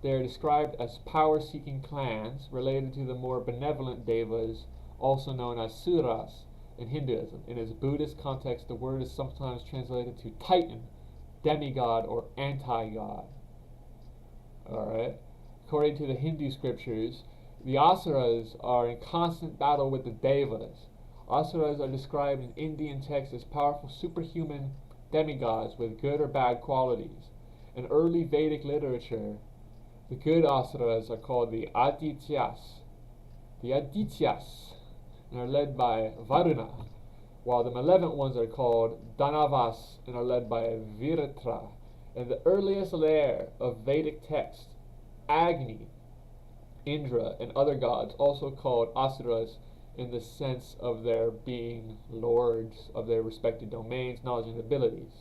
They are described as power-seeking clans related to the more benevolent devas, also known as Suras in Hinduism. In its Buddhist context, the word is sometimes translated to Titan, demigod, or anti-god. Alright? According to the Hindu scriptures, the Asuras are in constant battle with the Devas. Asuras are described in Indian texts as powerful superhuman demigods with good or bad qualities. In early Vedic literature, the good Asuras are called the Adityas. The Adityas and are led by Varuna, while the malevolent ones are called Danavas and are led by Viratra. In the earliest layer of Vedic text, Agni, Indra, and other gods, also called Asuras in the sense of their being lords of their respective domains, knowledge, and abilities.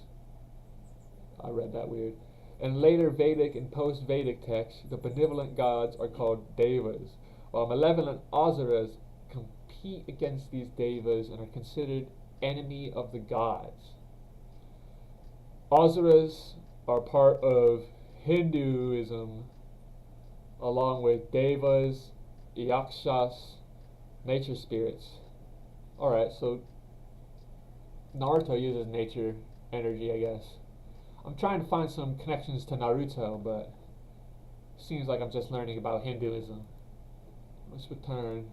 I read that weird. In later Vedic and post-Vedic texts, the benevolent gods are called Devas, while malevolent Asuras compete against these Devas and are considered enemy of the gods. Asuras are part of Hinduism, along with Devas, Yakshas, nature spirits. Alright, so Naruto uses nature energy, I guess. I'm trying to find some connections to Naruto, but it seems like I'm just learning about Hinduism. Let's return.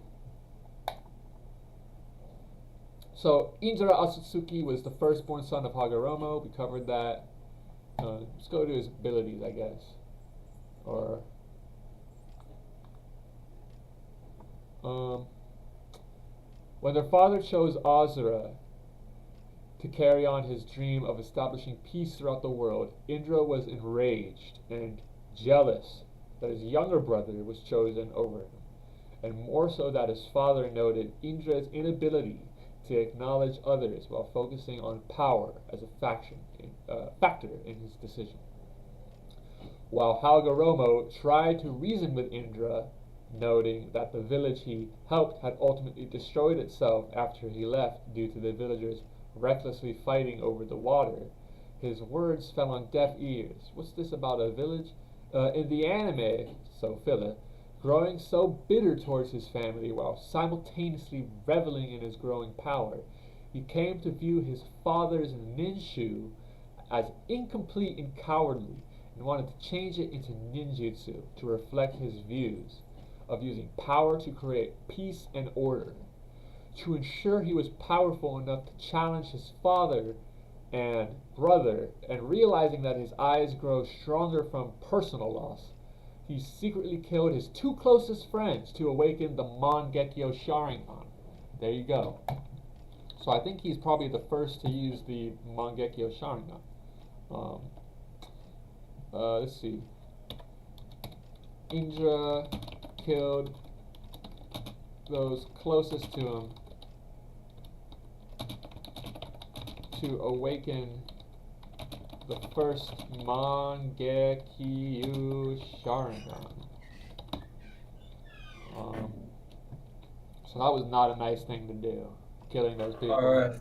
So, Indra Asatsuki was the firstborn son of Hagoromo. We covered that. Let's go to his abilities, I guess. Or when their father chose Asura to carry on his dream of establishing peace throughout the world, Indra was enraged and jealous that his younger brother was chosen over him, and more so that his father noted Indra's inability to acknowledge others while focusing on power as a factor in his decision. While Hagoromo tried to reason with Indra, noting that the village he helped had ultimately destroyed itself after he left due to the villagers recklessly fighting over the water, his words fell on deaf ears. What's this about a village? In the anime, so filler, growing so bitter towards his family while simultaneously reveling in his growing power, he came to view his father's ninshu as incomplete and cowardly, and wanted to change it into ninjutsu to reflect his views of using power to create peace and order. To ensure he was powerful enough to challenge his father and brother, and realizing that his eyes grow stronger from personal loss, he secretly killed his 2 closest friends to awaken the Mangekyo Sharingan. There you go. So I think he's probably the first to use the Mangekyo Sharingan. Let's see. Indra killed those closest to him to awaken the first Mangekyo Sharingan. So that was not a nice thing to do, killing those people. Alright,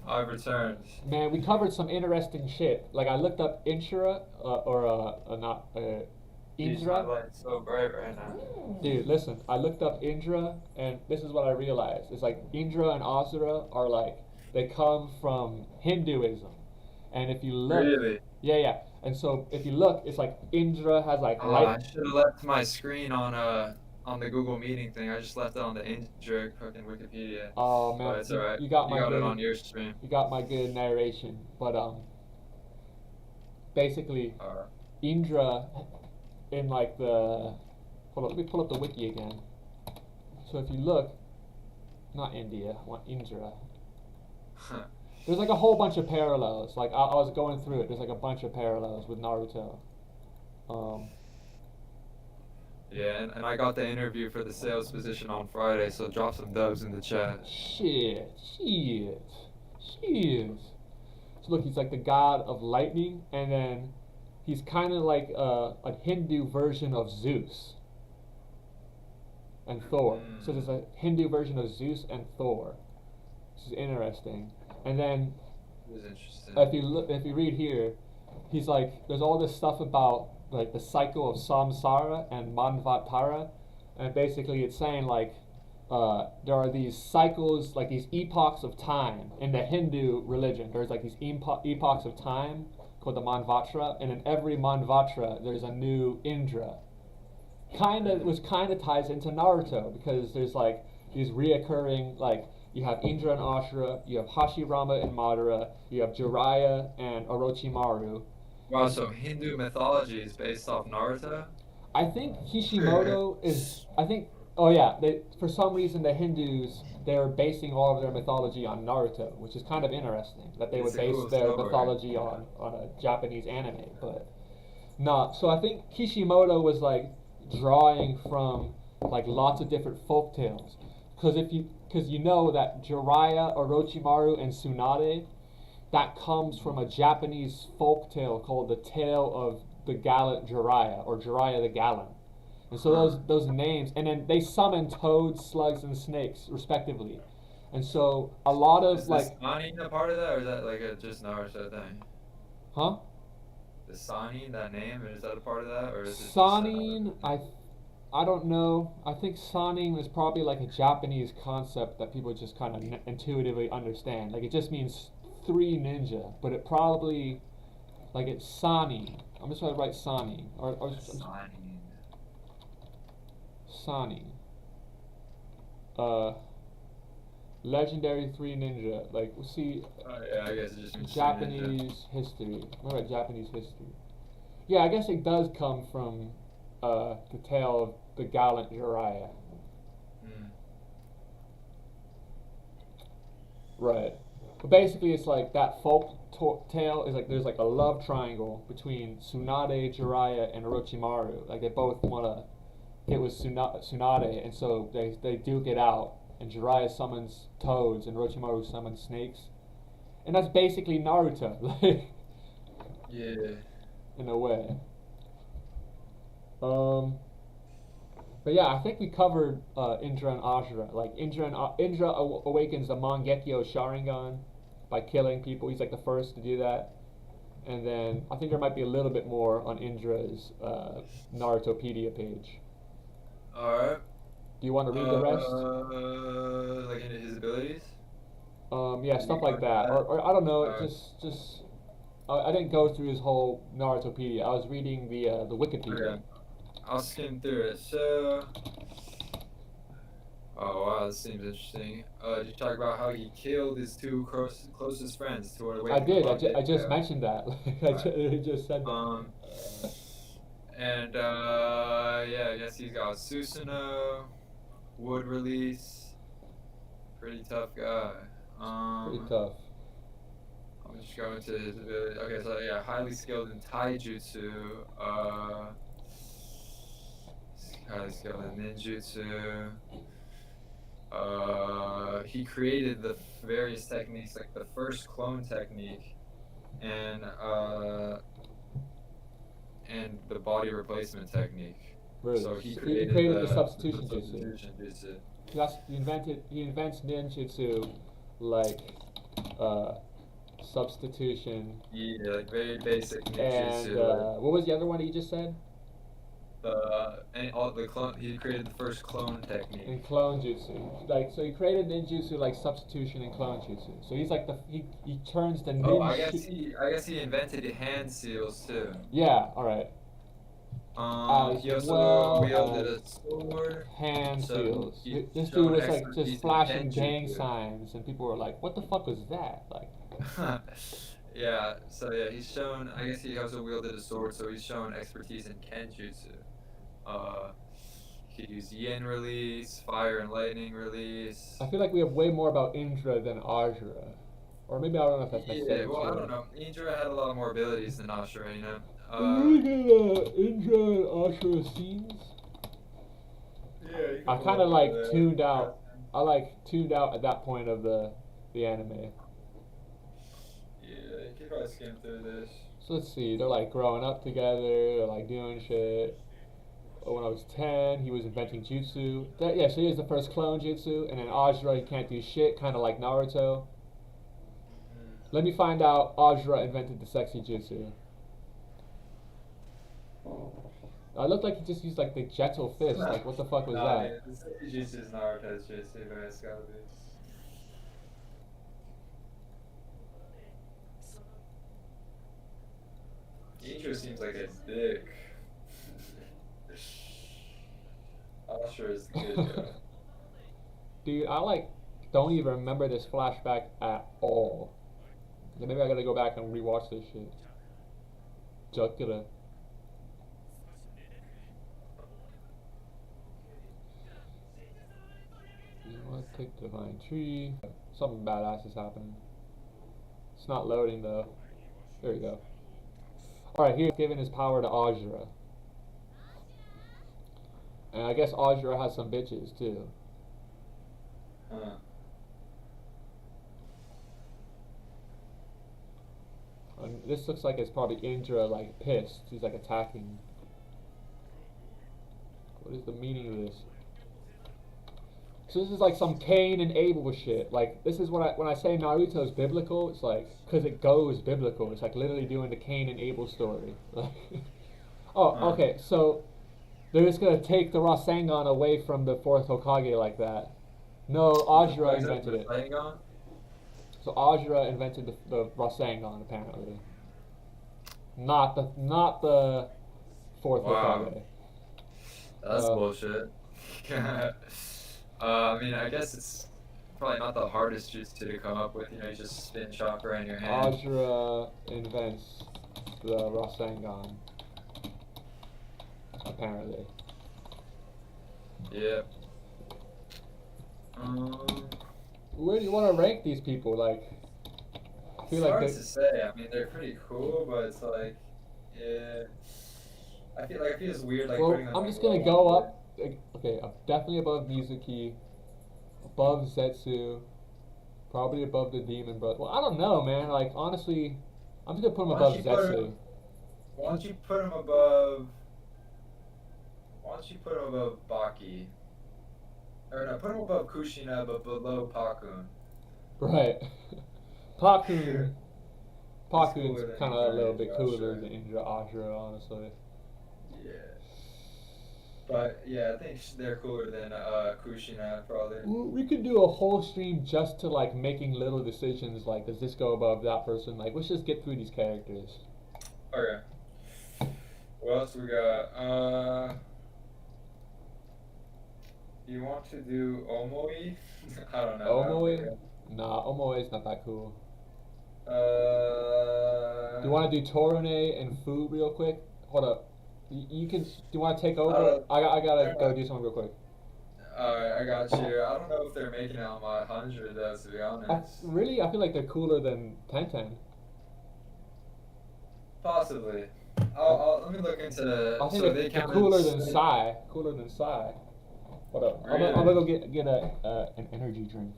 I've returned. Man, we covered some interesting shit. Like I looked up Inshura, not Jeez, my Indra. light's so bright right now. Dude, listen, I looked up Indra, and this is what I realized. It's like Indra and Asura are like, they come from Hinduism. And if you look, Really? yeah. And so if you look, it's like Indra has like I light. should have left my screen on the Google Meeting thing. I just left it on the Indra fucking Wikipedia. Oh man, But it's alright. you got You my got good, it on your stream. you got my good narration. But basically, Alright. Indra, in like the, hold on, let me pull up the wiki again. So if you look, not India, I want Indra. There's like a whole bunch of parallels. Like I was going through it. There's like a bunch of parallels with Naruto. Yeah, and I got the interview for the sales position on Friday, so drop some dubs in the chat. Shit. So look, he's like the god of lightning, and then he's kind of like a Hindu version of Zeus and Thor. So there's a Hindu version of Zeus and Thor. This is interesting. And then It was interesting. if you read here, he's like, there's all this stuff about like the cycle of samsara and manvatara, and basically it's saying like there are these cycles, like these epochs of time in the Hindu religion. There's like these epochs of time called the manvatra, and in every manvatra there's a new Indra. Which kind of ties into Naruto, because there's like these reoccurring, like you have Indra and Ashura, you have Hashirama and Madara, you have Jiraiya and Orochimaru. Wow, so Hindu mythology is based off Naruto? I think Kishimoto is. I think. Oh yeah. For some reason the Hindus, they're basing all of their mythology on Naruto, which is kind of interesting that they It's would a base cool their story. mythology on a Japanese anime, but not. So I think Kishimoto was like drawing from like lots of different folk tales, because you know that Jiraiya, Orochimaru, and Tsunade, that comes from a Japanese folk tale called the Tale of the Gallant Jiraiya, or Jiraiya the Gallant. And so those names, and then they summon toads, slugs, and snakes respectively. And so a lot of Is like, the Sanin a part of that, or is that like a just Naruto thing? huh? The Sanin, that name, is that a part of that, or is it just Sanin, I don't know. I think Sanin is probably like a Japanese concept that people just kind of intuitively understand. Like it just means three ninja, but it probably, like it's Sanin. I'm just trying to write Sanin or Sanin? Sanin. Legendary three ninja. Like we see Yeah, I guess it just means Japanese history. What about Japanese history? Yeah, I guess it does come from the tale of the gallant Jiraiya. Mm. Right. But basically, it's like that folk tale is like there's like a love triangle between Tsunade, Jiraiya, and Orochimaru. Like they both want to get with Tsunade, and so they duke it out. And Jiraiya summons toads, and Orochimaru summons snakes. And that's basically Naruto, like Yeah. in a way. But yeah, I think we covered Indra and Ashura. Like Indra awakens the Mangekyo Sharingan by killing people. He's like the first to do that. And then I think there might be a little bit more on Indra's Narutopedia page. Alright. Do you want to read the rest? Like into his abilities? Yeah, stuff like that. Or I don't know. Alright. Just I didn't go through his whole Narutopedia. I was reading the Wikipedia. Okay. I'll skim through it. So, oh wow, this seems interesting. Did you talk about how he killed his two closest friends to awake? I did. I just mentioned that. I just said that. And yeah, I guess he's got Susanoo, Wood Release, pretty tough guy. Pretty tough. I'm just going to his ability. Okay, so yeah, highly skilled in Taijutsu. Highly skilled in ninjutsu. He created the various techniques, like the first clone technique, and the body replacement technique. Really? So he So he created created the the substitution jutsu. substitution jutsu. He invents ninjutsu like uh, substitution. Yeah, like very basic And ninjutsu. Like what was the other one that you just said? and all the clone. He created the first clone technique. And clone jutsu. Like, so he created ninjutsu like substitution and clone jutsu. So he's like he turns the Oh, I guess he invented hand seals too. Yeah, alright. As He also well wielded as a sword. hand So seals. he This dude showed was like expertise just in flashing gang kenjutsu. signs, and people were like, "What the fuck was that?" Like, Yeah, so yeah, he's shown. I guess he also wielded a sword, so he's shown expertise in kenjutsu. Uh, he used yin release, fire and lightning release. I feel like we have way more about Indra than Ajra, or maybe I don't know if that's Yeah, necessarily well, I true. don't know. Indra had a lot more abilities than Ashura, you know. We get Indra and Ashura scenes. Yeah, you I can kind of look like into that. tuned out. I like tuned out at that point of the anime. Yeah, you can probably skim through this. So let's see. They're like growing up together. They're like doing shit. When I was 10, he was inventing jutsu. Yeah, so he has the first clone jutsu, and then Ajra, he can't do shit, kind of like Naruto. Let me find out Ajra invented the sexy jutsu. It looked like he just used like the gentle fist. Like, what the fuck was Nah, that? dude, this jutsu is Naruto's jutsu, but it's gotta be. Indra seems like a dick. Ashura is good, though. Dude, I like don't even remember this flashback at all. Like, maybe I gotta go back and rewatch this shit. Jakura. You want to take the divine tree? Something badass is happening. It's not loading though. There we go. Alright, he's giving his power to Ajra. And I guess Ajra has some bitches too. Huh. And this looks like it's probably Indra like pissed. He's like attacking. What is the meaning of this? So this is like some Cain and Abel shit. Like, this is when I say Naruto is biblical, it's like because it goes biblical. It's like literally doing the Cain and Abel story. Like, oh, okay. So they're just gonna take the Rasengan away from the fourth Hokage like that. No, Ajra invented it. Rasengan? So Ajra invented the Rasengan apparently. Not the fourth Wow. Hokage. That's bullshit. I mean, I guess it's probably not the hardest jutsu to come up with. You know, you just spin chakra in your hand. Ajra invents the Rasengan. Apparently. Yep. Where do you want to rank these people? Like, I feel It's like hard they, to say. I mean, they're pretty cool, but it's like, yeah. I feel like it feels weird, like well, putting them. I'm like, just gonna low go on up. Okay, I'm definitely above Mizuki, above Zetsu, probably above the Demon Brother. Well, I don't know, man. Like, honestly, I'm just gonna put him Why don't above you put Zetsu. him- Why don't you put him above? Why don't you put him above Baki? Or no, put him above Kushina, but below Pakun. Right. Pakun. cooler Pakun's than kind of a little Indra bit and cooler Ashura. than Indra Ajra, honestly. Yeah. But yeah, I think they're cooler than Kushina probably. We could do a whole stream just to like making little decisions like, does this go above that person? Like, let's just get through these characters. Okay. What else we got? You want to do Omoi? I don't know. Omoe? Nah, Omoe is not that cool. Uh. Do you want to do Torune and Fu real quick? Hold up. You can. Do you want to take over? I gotta go do something real quick. Alright, I got you. I don't know if they're making it on my 100 though, to be honest. Really, I feel like they're cooler than Tenten. Possibly. I'll let me look into. I think So they're they count cooler as- than Sai. Cooler than Sai. Hold up. Really? I'm gonna go get an energy drink.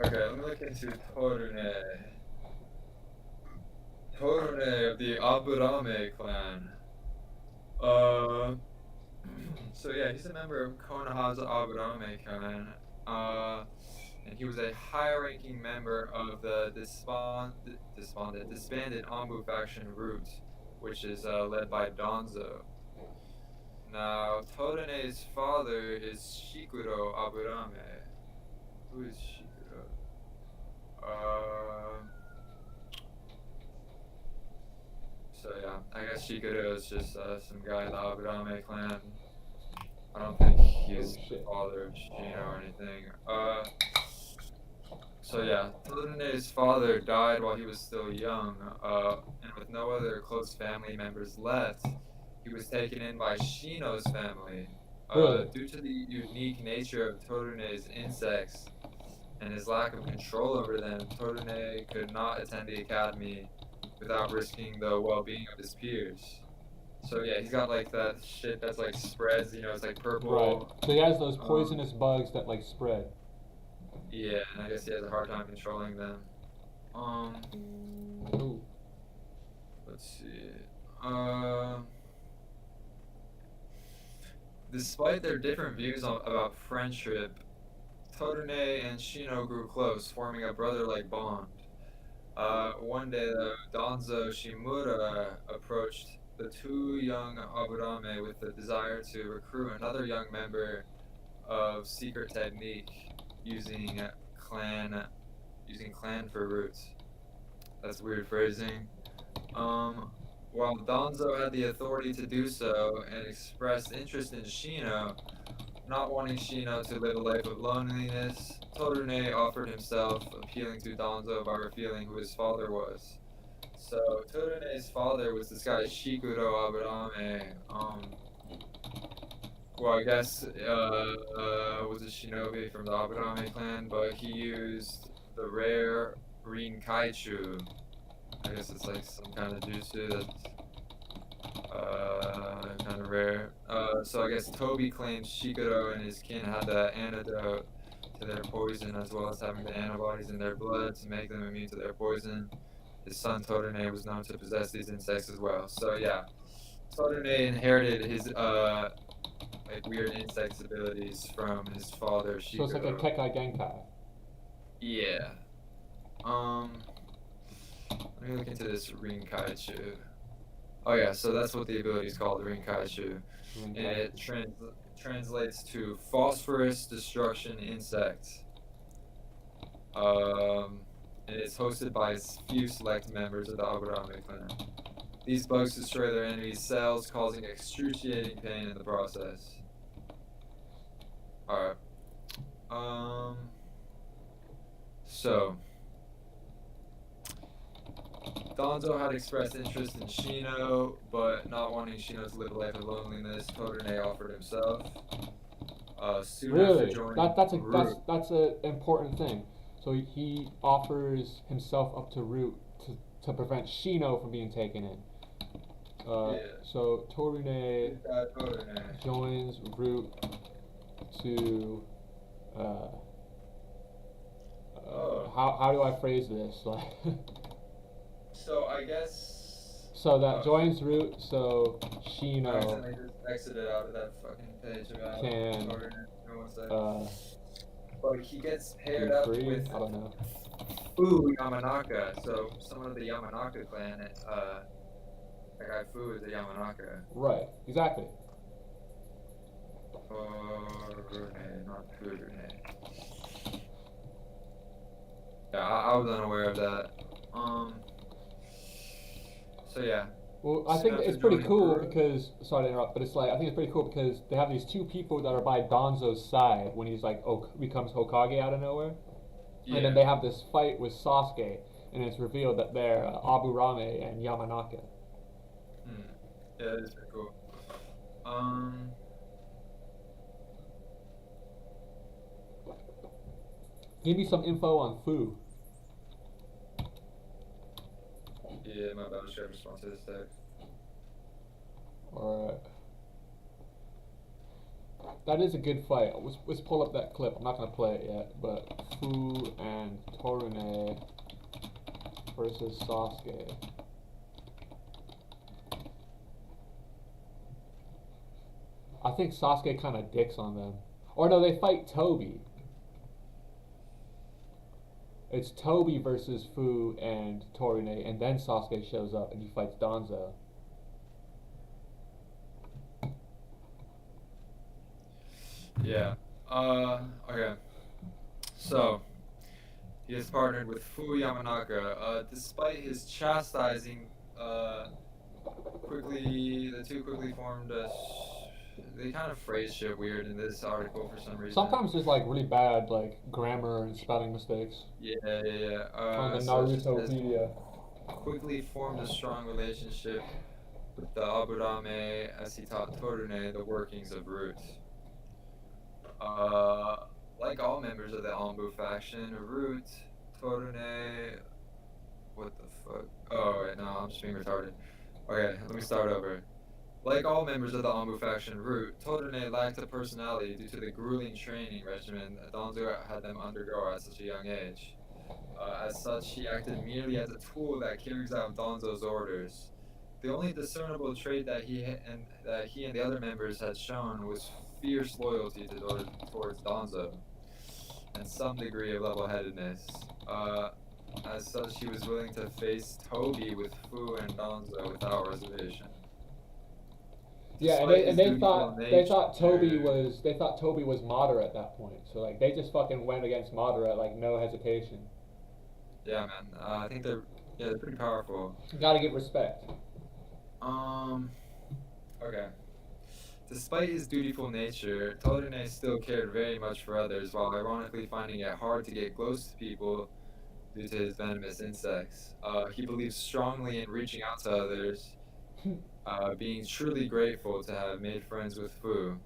Okay, let me look into Torune. Torune of the Aburame clan. Uh, so yeah, he's a member of Konohama's Aburame clan. Uh, and he was a high-ranking member of the disbanded Anbu faction Root, which is led by Donzo. Now, Torune's father is Shikuro Aburame. Who is Shikuro? So yeah, I guess Shikuro is just some guy in the Aburame clan. I don't think he's the shit. father of Shino or anything. So yeah, Torune's father died while he was still young, and with no other close family members left, he was taken in by Shino's family. Really? Due to the unique nature of Torune's insects and his lack of control over them, Torune could not attend the academy without risking the well-being of his peers. So yeah, he's got like that shit that's like spreads, it's like Right. purple. So he has those poisonous bugs that like spread. Yeah, and I guess he has a hard time controlling them. Ooh. Let's see. Despite their different views about friendship, Torune and Shino grew close, forming a brother-like bond. One day, though, Donzo Shimura approached the two young Aburame with the desire to recruit another young member of Secret Technique using clan for roots. That's weird phrasing. While Donzo had the authority to do so and expressed interest in Shino, not wanting Shino to live a life of loneliness, Torune offered himself, appealing to Donzo by revealing who his father was. So Torune's father was this guy Shikuro Aburame, who I guess was a shinobi from the Aburame clan, but he used the rare Rinkaichu. I guess it's like some kind of jutsu that's kind of rare. So I guess Toby claims Shikuro and his kin had the antidote to their poison, as well as having the antibodies in their blood to make them immune to their poison. His son Torune was known to possess these insects as well. So yeah, Torune inherited his like weird insects abilities from his father Shikuro. So it's like a Kekai Genkai. Yeah. Let me look into this Rinkaichu. Oh yeah, so that's what the ability is called, Rinkaichu. And it translates to phosphorus destruction insect. And it's hosted by a few select members of the Aburame clan. These bugs destroy their enemies' cells, causing excruciating pain in the process. Alright. So Donzo had expressed interest in Shino, but not wanting Shino to live a life of loneliness, Torune offered himself. Soon Really? after joining That's an important thing. So he offers himself up to Root to prevent Shino from being taken in. Yeah. So Torune joins Root to how do I phrase this? Like So I guess. so that joins Root so I Shino accidentally just exited out of that fucking page about can but he gets be paired up free. with I don't know. Fu Yamanaka. So someone of the Yamanaka clan. That guy Fu is a Yamanaka. Right. Exactly. Rune, not Kurune. Yeah, I was unaware of that. So yeah. Well, I think it's pretty cool because sorry to interrupt, but it's like I think it's pretty cool because they have these two people that are by Donzo's side when he's like becomes Hokage out of nowhere, Yeah. and then they have this fight with Sasuke, and it's revealed that they're Aburame and Yamanaka. Yeah, that is pretty cool. Give me some info on Fu. Yeah, my bad. I should have responded to this text. Alright. That is a good fight. Let's pull up that clip. I'm not gonna play it yet, but Fu and Torune versus Sasuke. I think Sasuke kind of dicks on them. Or no, they fight Toby. It's Toby versus Fu and Torune, and then Sasuke shows up and he fights Danzo. Yeah. Okay. So, he is partnered with Fu Yamanaka. Despite his chastising, the two quickly formed they kind of phrase shit weird in this article for some reason. Sometimes there's like really bad like grammar and spelling mistakes. Yeah. On the So it just says, Narutopedia. quickly formed a strong relationship with the Aburame as he taught Torune the workings of Root. Like all members of the Anbu faction, Root, Torune. What the fuck? Oh, wait, no, I'm just being retarded. Okay, let me start over. Like all members of the Anbu faction, Root, Torune lacked a personality due to the grueling training regimen Danzo had them undergo at such a young age. As such, he acted merely as a tool that carries out Danzo's orders. The only discernible trait that he and the other members had shown was fierce loyalty towards Danzo, and some degree of level-headedness. As such, he was willing to face Toby with Fu and Danzo without reservation. Yeah, Despite and his they dutiful thought Toby nature- was Madara at that point. So like they just fucking went against Madara like no hesitation. Yeah, man. I think they're pretty powerful. Gotta give respect. Okay. Despite his dutiful nature, Todorune still cared very much for others, while ironically finding it hard to get close to people due to his venomous insects. He believes strongly in reaching out to others, being truly grateful to have made friends with Fu.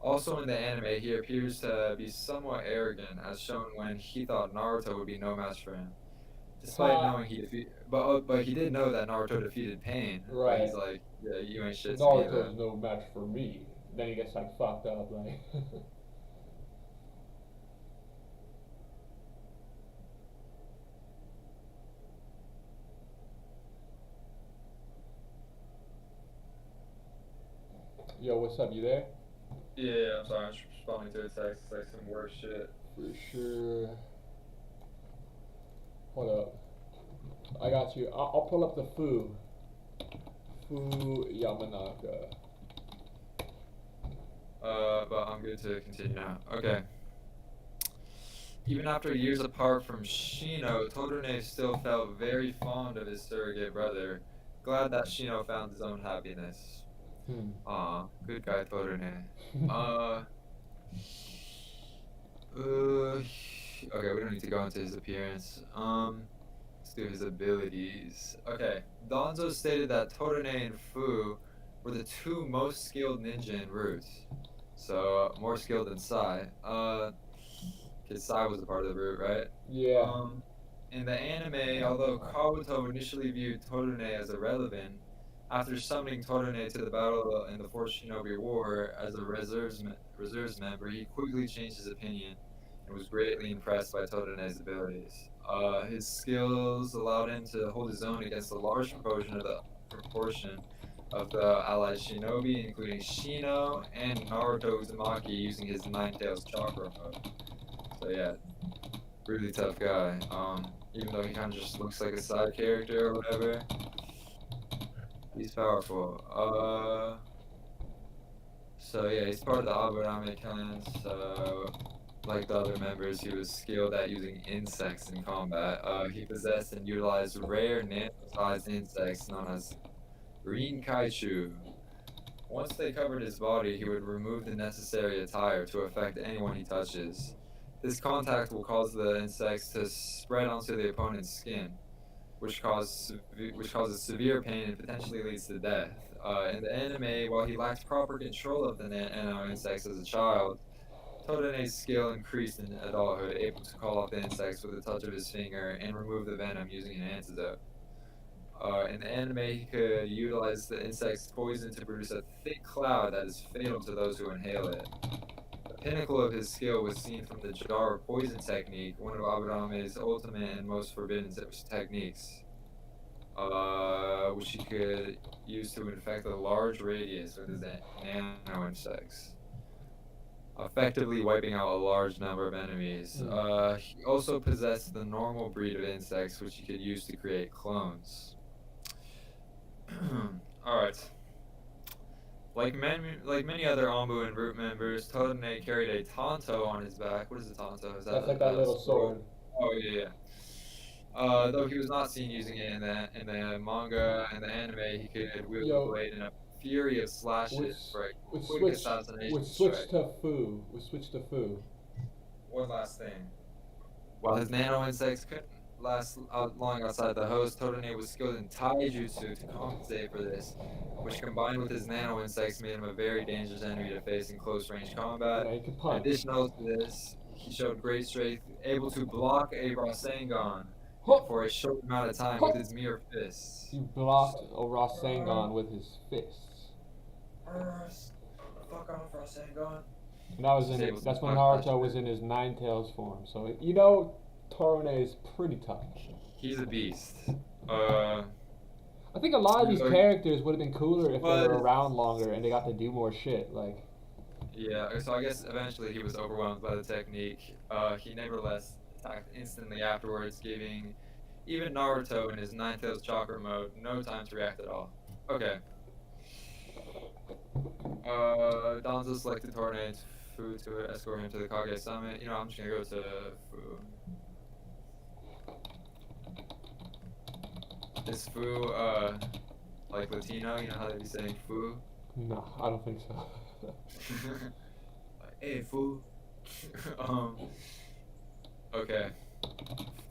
Also in the anime, he appears to be somewhat arrogant, as shown when he thought Naruto would be no match for him. Despite knowing but he did know that Naruto defeated Pain. Right. But he's like, yeah, you ain't shit to me. Naruto's Then. no match for me. Then he gets like fucked up like. Yo, what's up? You there? Yeah, I'm sorry, I'm just responding to a text. It's like some worse shit. For sure. Hold up. I got you. I'll pull up the Fu Yamanaka. But I'm good to continue now. Okay. Even after years apart from Shino, Todorune still felt very fond of his surrogate brother. Glad that Shino found his own happiness. Aw, good guy Todorune. Okay, we don't need to go into his appearance. Let's do his abilities. Okay, Danzo stated that Todorune and Fu were the two most skilled ninja in Root. So, more skilled than Sai. Because Sai was a part of the Root, right? Yeah. In the anime, although Kabuto initially viewed Todorune as irrelevant, after summoning Todorune to the battle in the Fourth Shinobi War as a reserves member, he quickly changed his opinion and was greatly impressed by Todorune's abilities. His skills allowed him to hold his own against a large proportion of the allied shinobi, including Shino and Naruto Uzumaki, using his Nine-Tails chakra mode. So yeah, really tough guy. Even though he kind of just looks like a side character or whatever, he's powerful. So yeah, he's part of the Aburame clan, so like the other members, he was skilled at using insects in combat. He possessed and utilized rare nano-sized insects known as Rin Kaichu. Once they covered his body, he would remove the necessary attire to affect anyone he touches. This contact will cause the insects to spread onto the opponent's skin, which causes severe pain and potentially leads to death. In the anime, while he lacked proper control of the nano insects as a child, Todorune's skill increased in adulthood, able to call off the insects with a touch of his finger and remove the venom using an antidote. In the anime, he could utilize the insect's poison to produce a thick cloud that is fatal to those who inhale it. The pinnacle of his skill was seen from the jar of poison technique, one of Abudame's ultimate and most forbidden techniques, which he could use to infect a large radius with his nano insects, effectively wiping out a large number of enemies. He also possessed the normal breed of insects, which he could use to create clones. Alright. Like many other Ombu and Root members, Todane carried a Tonto on his back. What is a Tonto? Is that That's like that little sword. Oh yeah. Though he was not seen using it in the manga and the anime, he could wield the blade in a fury of slashes for a quick assassination strike. We switched to Fu. One last thing. While his nano insects couldn't last long outside the host, Todane was skilled in taijutsu to compensate for this, which combined with his nano insects made him a very dangerous enemy to face in close range combat. Yeah, he could punch. Additional to this, he showed great strength, able to block a Rasengan for a short amount of time with his mere fists. He blocked a Rasengan with his fists. Fuck off, Rasengan. And that's when Naruto was in his Nine Tails form. So you know, Torone is pretty tough. He's a beast. I think a lot of these characters would have been cooler if they were around longer and they got to do more shit. Like. Yeah, so I guess eventually he was overwhelmed by the technique. He nevertheless attacked instantly afterwards, giving even Naruto in his Nine Tails Chakra mode no time to react at all. Okay. Danzo selected Tornade's Fu to escort him to the Kage Summit. You know, I'm just gonna go to Fu. Is Fu, like Latino? You know how they be saying Fu? No, I don't think so. Hey, Fu. Okay.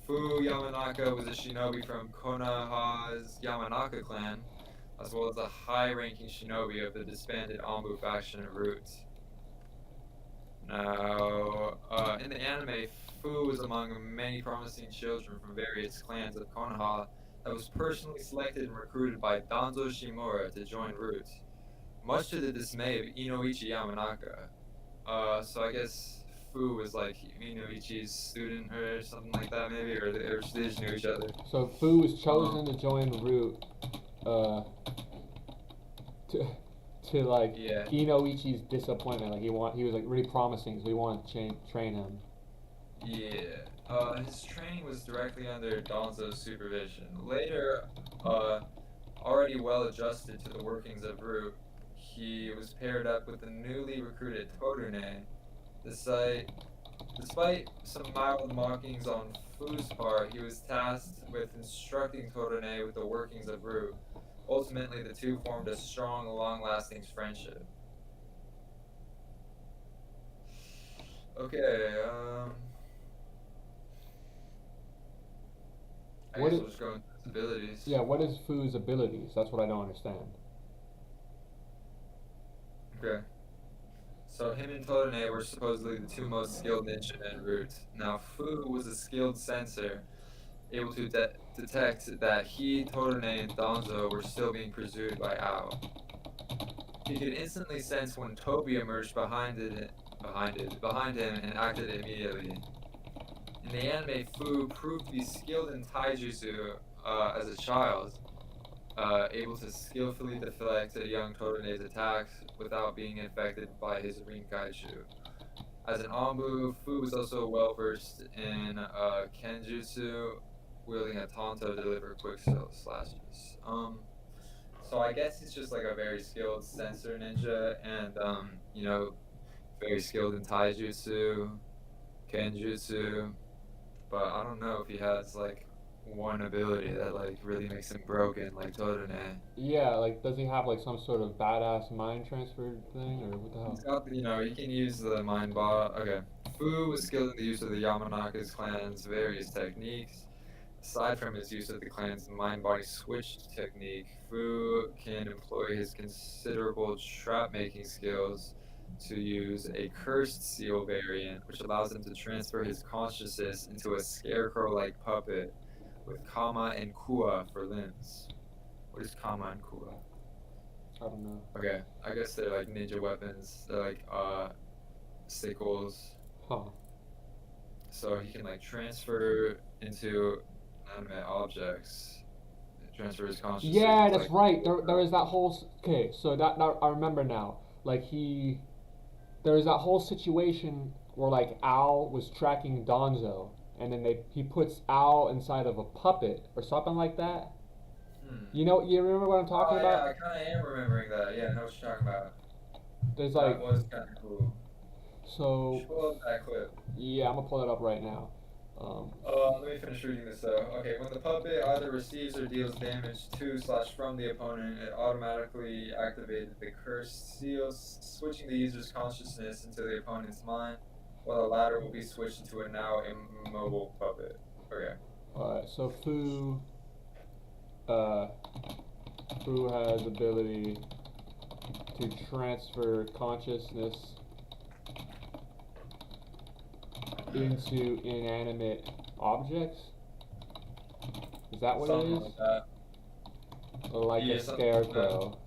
Fu Yamanaka was a shinobi from Konoha's Yamanaka clan, as well as a high-ranking shinobi of the disbanded Anbu faction of Root. Now, in the anime, Fu was among many promising children from various clans of Konoha that was personally selected and recruited by Danzo Shimura to join Root, much to the dismay of Inoichi Yamanaka. So I guess Fu was like Inoichi's student or something like that, maybe, or they just knew each other. So Fu was chosen to join Root, to like Inoichi's disappointment. Like he was like really promising, so he wanted to train him. Yeah. His training was directly under Danzo's supervision. Later, already well adjusted to the workings of Root, he was paired up with the newly recruited Todune. Despite some mild mockings on Fu's part, he was tasked with instructing Todune with the workings of Root. Ultimately, the two formed a strong, long-lasting friendship. Okay, I guess we'll just go into his abilities. Yeah, what is Fu's abilities? That's what I don't understand. Okay. So him and Todone were supposedly the two most skilled ninja en route. Now Fu was a skilled sensor, able to detect that he, Todone, and Danzo were still being pursued by Ao. He could instantly sense when Toby emerged behind him and acted immediately. In the anime, Fu proved to be skilled in taijutsu as a child, able to skillfully deflect a young Todone's attacks without being infected by his Rinkaiju. As an Anbu, Fu was also well versed in Kenjutsu, wielding a Tonto to deliver quick slashes. So I guess he's just like a very skilled sensor ninja, and you know, very skilled in Taijutsu, Kenjutsu, but I don't know if he has like one ability that like really makes him broken, like Todone. Yeah, like does he have like some sort of badass mind transfer thing, or what the hell? He's got, you know, he can use the mind bot. Okay. Fu was skilled in the use of the Yamanaka's clan's various techniques. Aside from his use of the clan's mind-body switch technique, Fu can employ his considerable trap-making skills to use a cursed seal variant, which allows him to transfer his consciousness into a scarecrow-like puppet with Kama and Kua for limbs. What is Kama and Kuga? I don't know. Okay, I guess they're like ninja weapons. They're like sickles. Huh. So he can like transfer into inanimate objects. Transfer his consciousness. Yeah, that's like, right. There is that whole. Okay, so that I remember now. Like there was that whole situation where like Al was tracking Donzo, and then he puts Al inside of a puppet or something like that. You remember what I'm talking about? Yeah, I kind of am remembering that. Yeah, I know what you're talking about. There's That like was kind of cool. so. Show up that clip. Yeah, I'm gonna pull it up right now. Let me finish reading this though. Okay, when the puppet either receives or deals damage to/from the opponent, it automatically activated the cursed seal, switching the user's consciousness into the opponent's mind, while the latter will be switched into a now immobile puppet. Okay. Alright, so Fu has ability to transfer consciousness into inanimate objects? Is that what Something it is? like that. Or like Yeah, a something like scarecrow?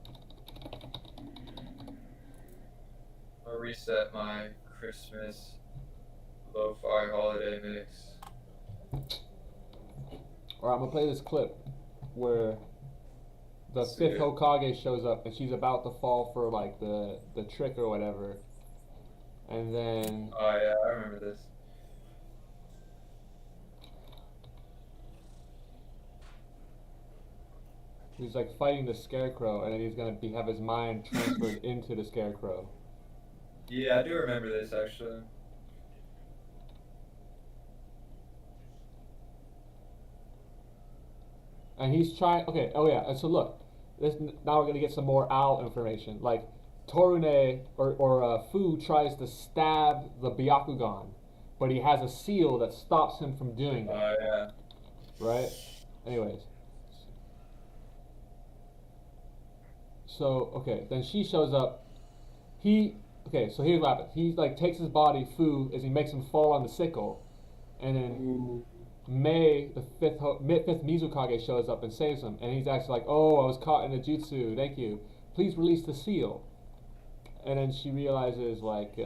I'll reset my Christmas lo-fi holiday mix. Alright, I'm gonna play this clip where the Let's see fifth it. Hokage shows up and she's about to fall for like the trick or whatever. And then Oh yeah, I remember this. he's like fighting the scarecrow and then he's gonna have his mind transferred into the scarecrow. Yeah, I do remember this actually. And he's trying. Okay. Oh yeah. And so look, now we're gonna get some more Al information. Like Torune or Fu tries to stab the Byakugan, but he has a seal that stops him from doing it. Oh yeah. Right. Anyways. So okay, then she shows up. So here's what happens. He like takes his body, Fu, as he makes him fall on the sickle, and then Ooh. Mei, the fifth Mizukage, shows up and saves him, and he's actually like, "Oh, I was caught in a jutsu. Thank you. Please release the seal." And then she realizes like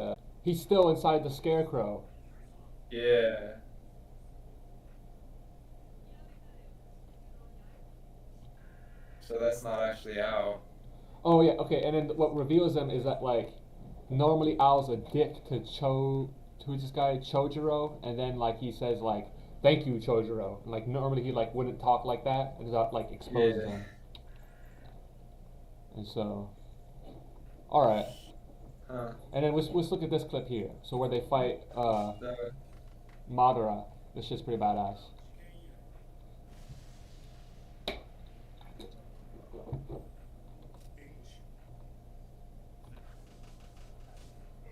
he's still inside the scarecrow. Yeah. So that's not actually Al. Oh yeah, okay. And then what reveals him is that like normally Al's a dick to who's this guy Chojuro, and then like he says like, "Thank you, Chojuro." And, like normally he like wouldn't talk like that, and that like exposes Yeah. him. And so, all right. Huh. And then let's look at this clip here. So where they fight The- Madara. This shit's pretty badass.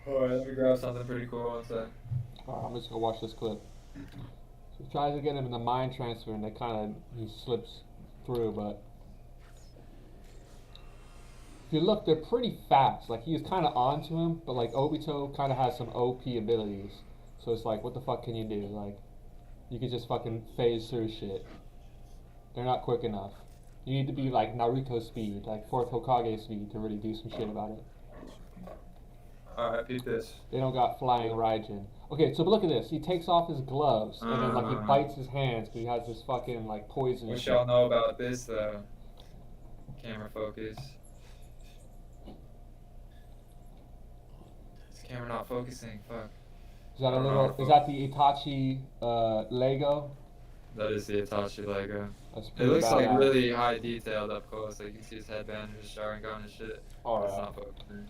Alright, let me grab something pretty cool. One sec. Alright, I'm just gonna watch this clip. So he tries to get him in the mind transfer, and he slips through. But if you look, they're pretty fast. Like he's kind of onto him, but like Obito kind of has some OP abilities. So it's like, what the fuck can you do? Like, you could just fucking phase through shit. They're not quick enough. You need to be like Naruto speed, like 4th Hokage speed, to really do some shit about it. Alright, peep this. They don't got flying Raijin. Okay, so but look at this. He takes off his gloves, and then like he bites his hands because he has this fucking like poison. What shit. y'all know about this though? Camera focus. This camera not focusing, fuck. Is that a little? Is that the Itachi Lego? That is the Itachi Lego. That's It pretty looks like badass. really high detailed up close. Like you can see his headband and his Sharingan and shit. It's Alright, not focusing.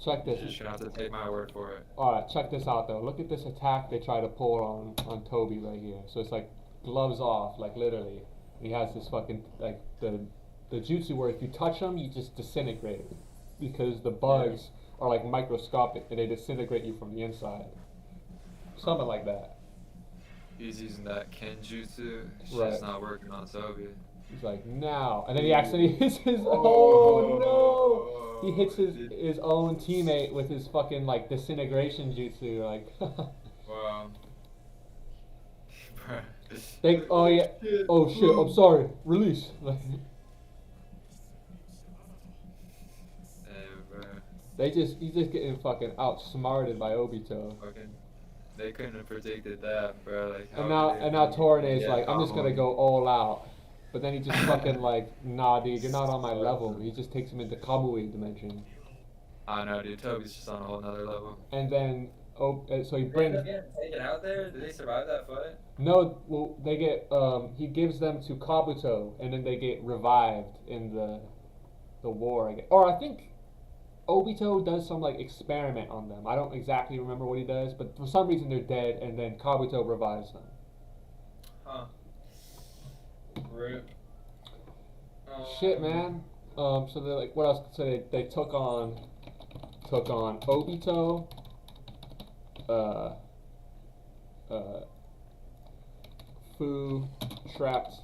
check You're this. just gonna have to take my word for it. Alright, check this out though. Look at this attack they try to pull on Toby right here. So it's like gloves off, like literally. He has this fucking like the jutsu where if you touch him, you just disintegrate because the bugs are like microscopic and they disintegrate you from the inside. Something like that. He's using that Kenjutsu. It's Right. just not working on Toby. He's like, now. And then he accidentally hits his. Oh no! He hits his own teammate with his fucking like disintegration jutsu. Like, Wow. oh yeah. Oh shit! I'm sorry. Release. He's just getting fucking outsmarted by Obito. Fucking, they couldn't have predicted that, bro. Like, And how could they now think Torne he is had like, I'm just gonna Kamui? go all out. But then he just fucking like, nah, dude, you're not on my So- level. He just takes him into Kamui dimension. I don't know, dude. Toby's just on a whole nother level. And then, so he They end brings. up getting taken out there? Did they survive that fight? No, well, they get, he gives them to Kabuto, and then they get revived in the war, I guess. Or I think Obito does some, like, experiment on them. I don't exactly remember what he does, but for some reason they're dead, and then Kabuto revives them. Huh. Rip. Shit, man. So they're like, what else? So they took on Obito, uh, Fu trapped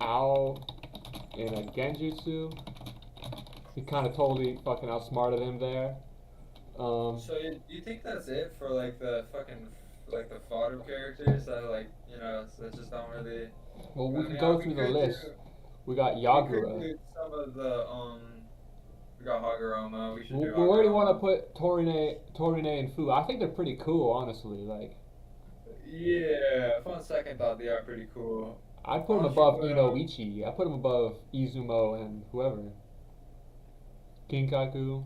Ao in a Genjutsu. He kind of totally fucking outsmarted him there. So you think that's it for like the fucking like the fodder characters that like that just don't really. Well, we I can mean, go we through the could list. do- We got We could Yagura. do some of the We got Haguroma. We should do. Where do you want to Haguroma. put Torine and Fu? I think they're pretty cool, honestly. Like, Yeah, upon second thought, they are pretty cool. I put them Honestly, above but, Inoichi. I put them above Izumo and whoever. Kinkaku.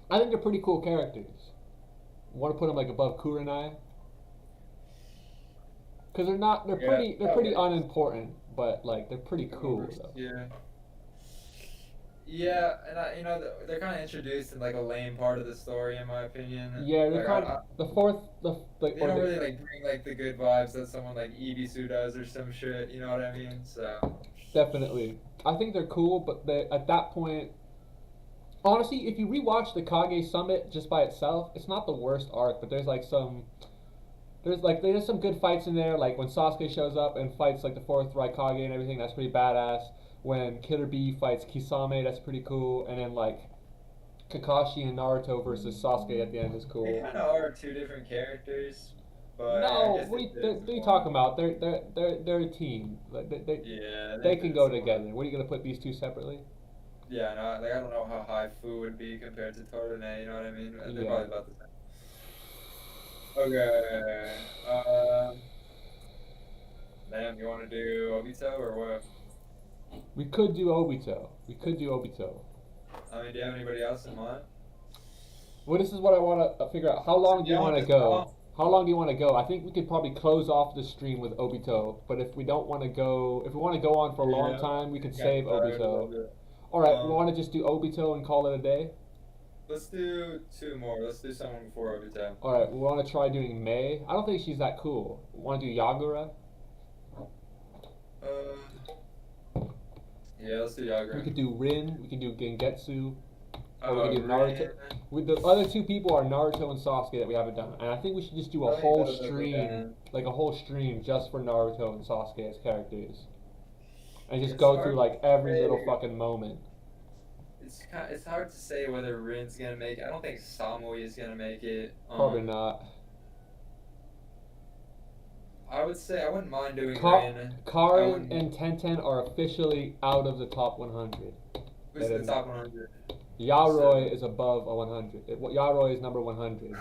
I think they're pretty cool characters. Want to put them like above Kurenai? Because they're not. They're Yeah, pretty. They're that pretty works. unimportant, but like they're pretty cool though. Yeah. Yeah, and they're kind of introduced in like a lame part of the story, in my opinion. Yeah, they're Like, kind of the fourth. The like. they Or don't the, really like bring like the good vibes that someone like Ibisu does or some shit. You know what I mean? So. Definitely. I think they're cool, but they at that point. Honestly, if you rewatch the Kage Summit just by itself, it's not the worst arc, but there's like some. There's some good fights in there, like when Sasuke shows up and fights like the fourth Raikage and everything, that's pretty badass. When Killer Bee fights Kisame, that's pretty cool. And then like Kakashi and Naruto versus Sasuke at the end is They cool. kind of are two different characters, but I No, guess what they are fit you more. talking about? They're a team. Like Yeah, they fit can go more. together. What are you gonna put these two separately? Yeah, no, like I don't know how high Fu would be compared to Torune, you know what I mean? They're Yeah. probably about the same. Okay. Damn, you want to do Obito or what? We could do Obito. I mean, do you have anybody else in mind? Well, this is what I want to figure out. How long do you Yeah, want to just go? How long do you want to go? I think we could probably close off the stream with Obito, but if we don't want to go, if we want to go on for a long Yeah. time, we could Okay, save sorry, a little Obito. bit. All right, we Um, want to just do Obito and call it a day. Let's do two more. Let's do someone before Obito. All right, we want to try doing Mei. I don't think she's that cool. Want to do Yagura? Yeah, let's do We Yagura. could do Rin. We could do Gengetsu. Or we could do Rin. Naruto. With the other two people are Naruto and Sasuke that we haven't done, and I think we should just do I a think whole those are stream, good. like a whole stream just for Naruto and Sasuke as characters, and just It's go hard through to like every say. little fucking moment. It's hard to say whether Rin's gonna make it. I don't think Samui is gonna make it. Probably not. I would say I wouldn't mind doing Ka- Rin. I Karin wouldn't- and Tenten are officially out of the top 100. Who's the top 100? Yaroi is above a 100. Yaroi is number 100.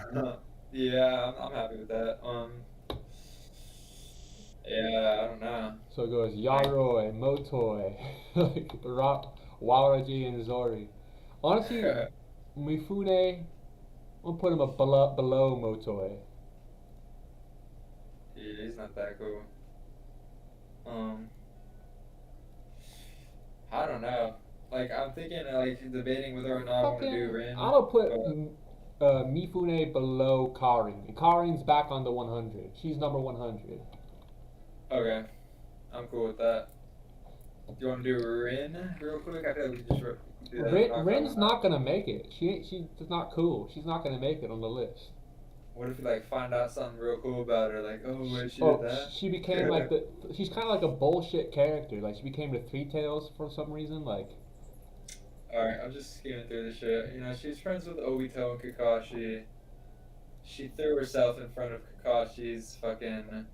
Yeah, I'm happy with that. Yeah, I don't know. So it goes Yaroi, Motoi, like Waraji, and Zori. Honestly, Mifune, I'll put him below Motoi. Yeah, he's not that cool. I don't know. Like I'm thinking, like debating whether or not I want to do Rin. I'm gonna put but- Mifune below Karin. And Karin's back on the 100. She's number 100. Okay, I'm cool with that. Do you want to do Rin real quick? I feel like we can just do that. Rin's not gonna make it. She's not cool. She's not gonna make it on the list. What if you like find out something real cool about her? Like, oh, wait, she Oh, did that. she became like she's kind of like a bullshit character. Like she became the Three Tails for some reason. Like Alright, I'm just skimming through the shit. You know, she's friends with Obito and Kakashi. She threw herself in front of Kakashi's fucking.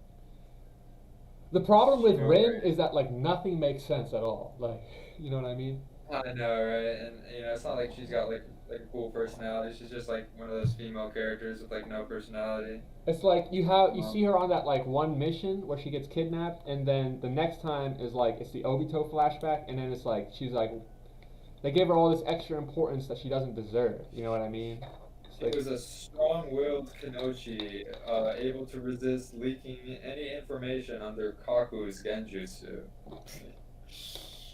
the problem with Sure. Rin is that like nothing makes sense at all. Like you know what I mean? I know, right? And it's not like she's got like a cool personality. She's just like one of those female characters with like no personality. It's like you see Um, her on that like one mission where she gets kidnapped, and then the next time is like it's the Obito flashback, and then it's like she's like they give her all this extra importance that she doesn't deserve. You know what I mean? It's she like, was a strong-willed Kanochi, able to resist leaking any information under Kaku's genjutsu.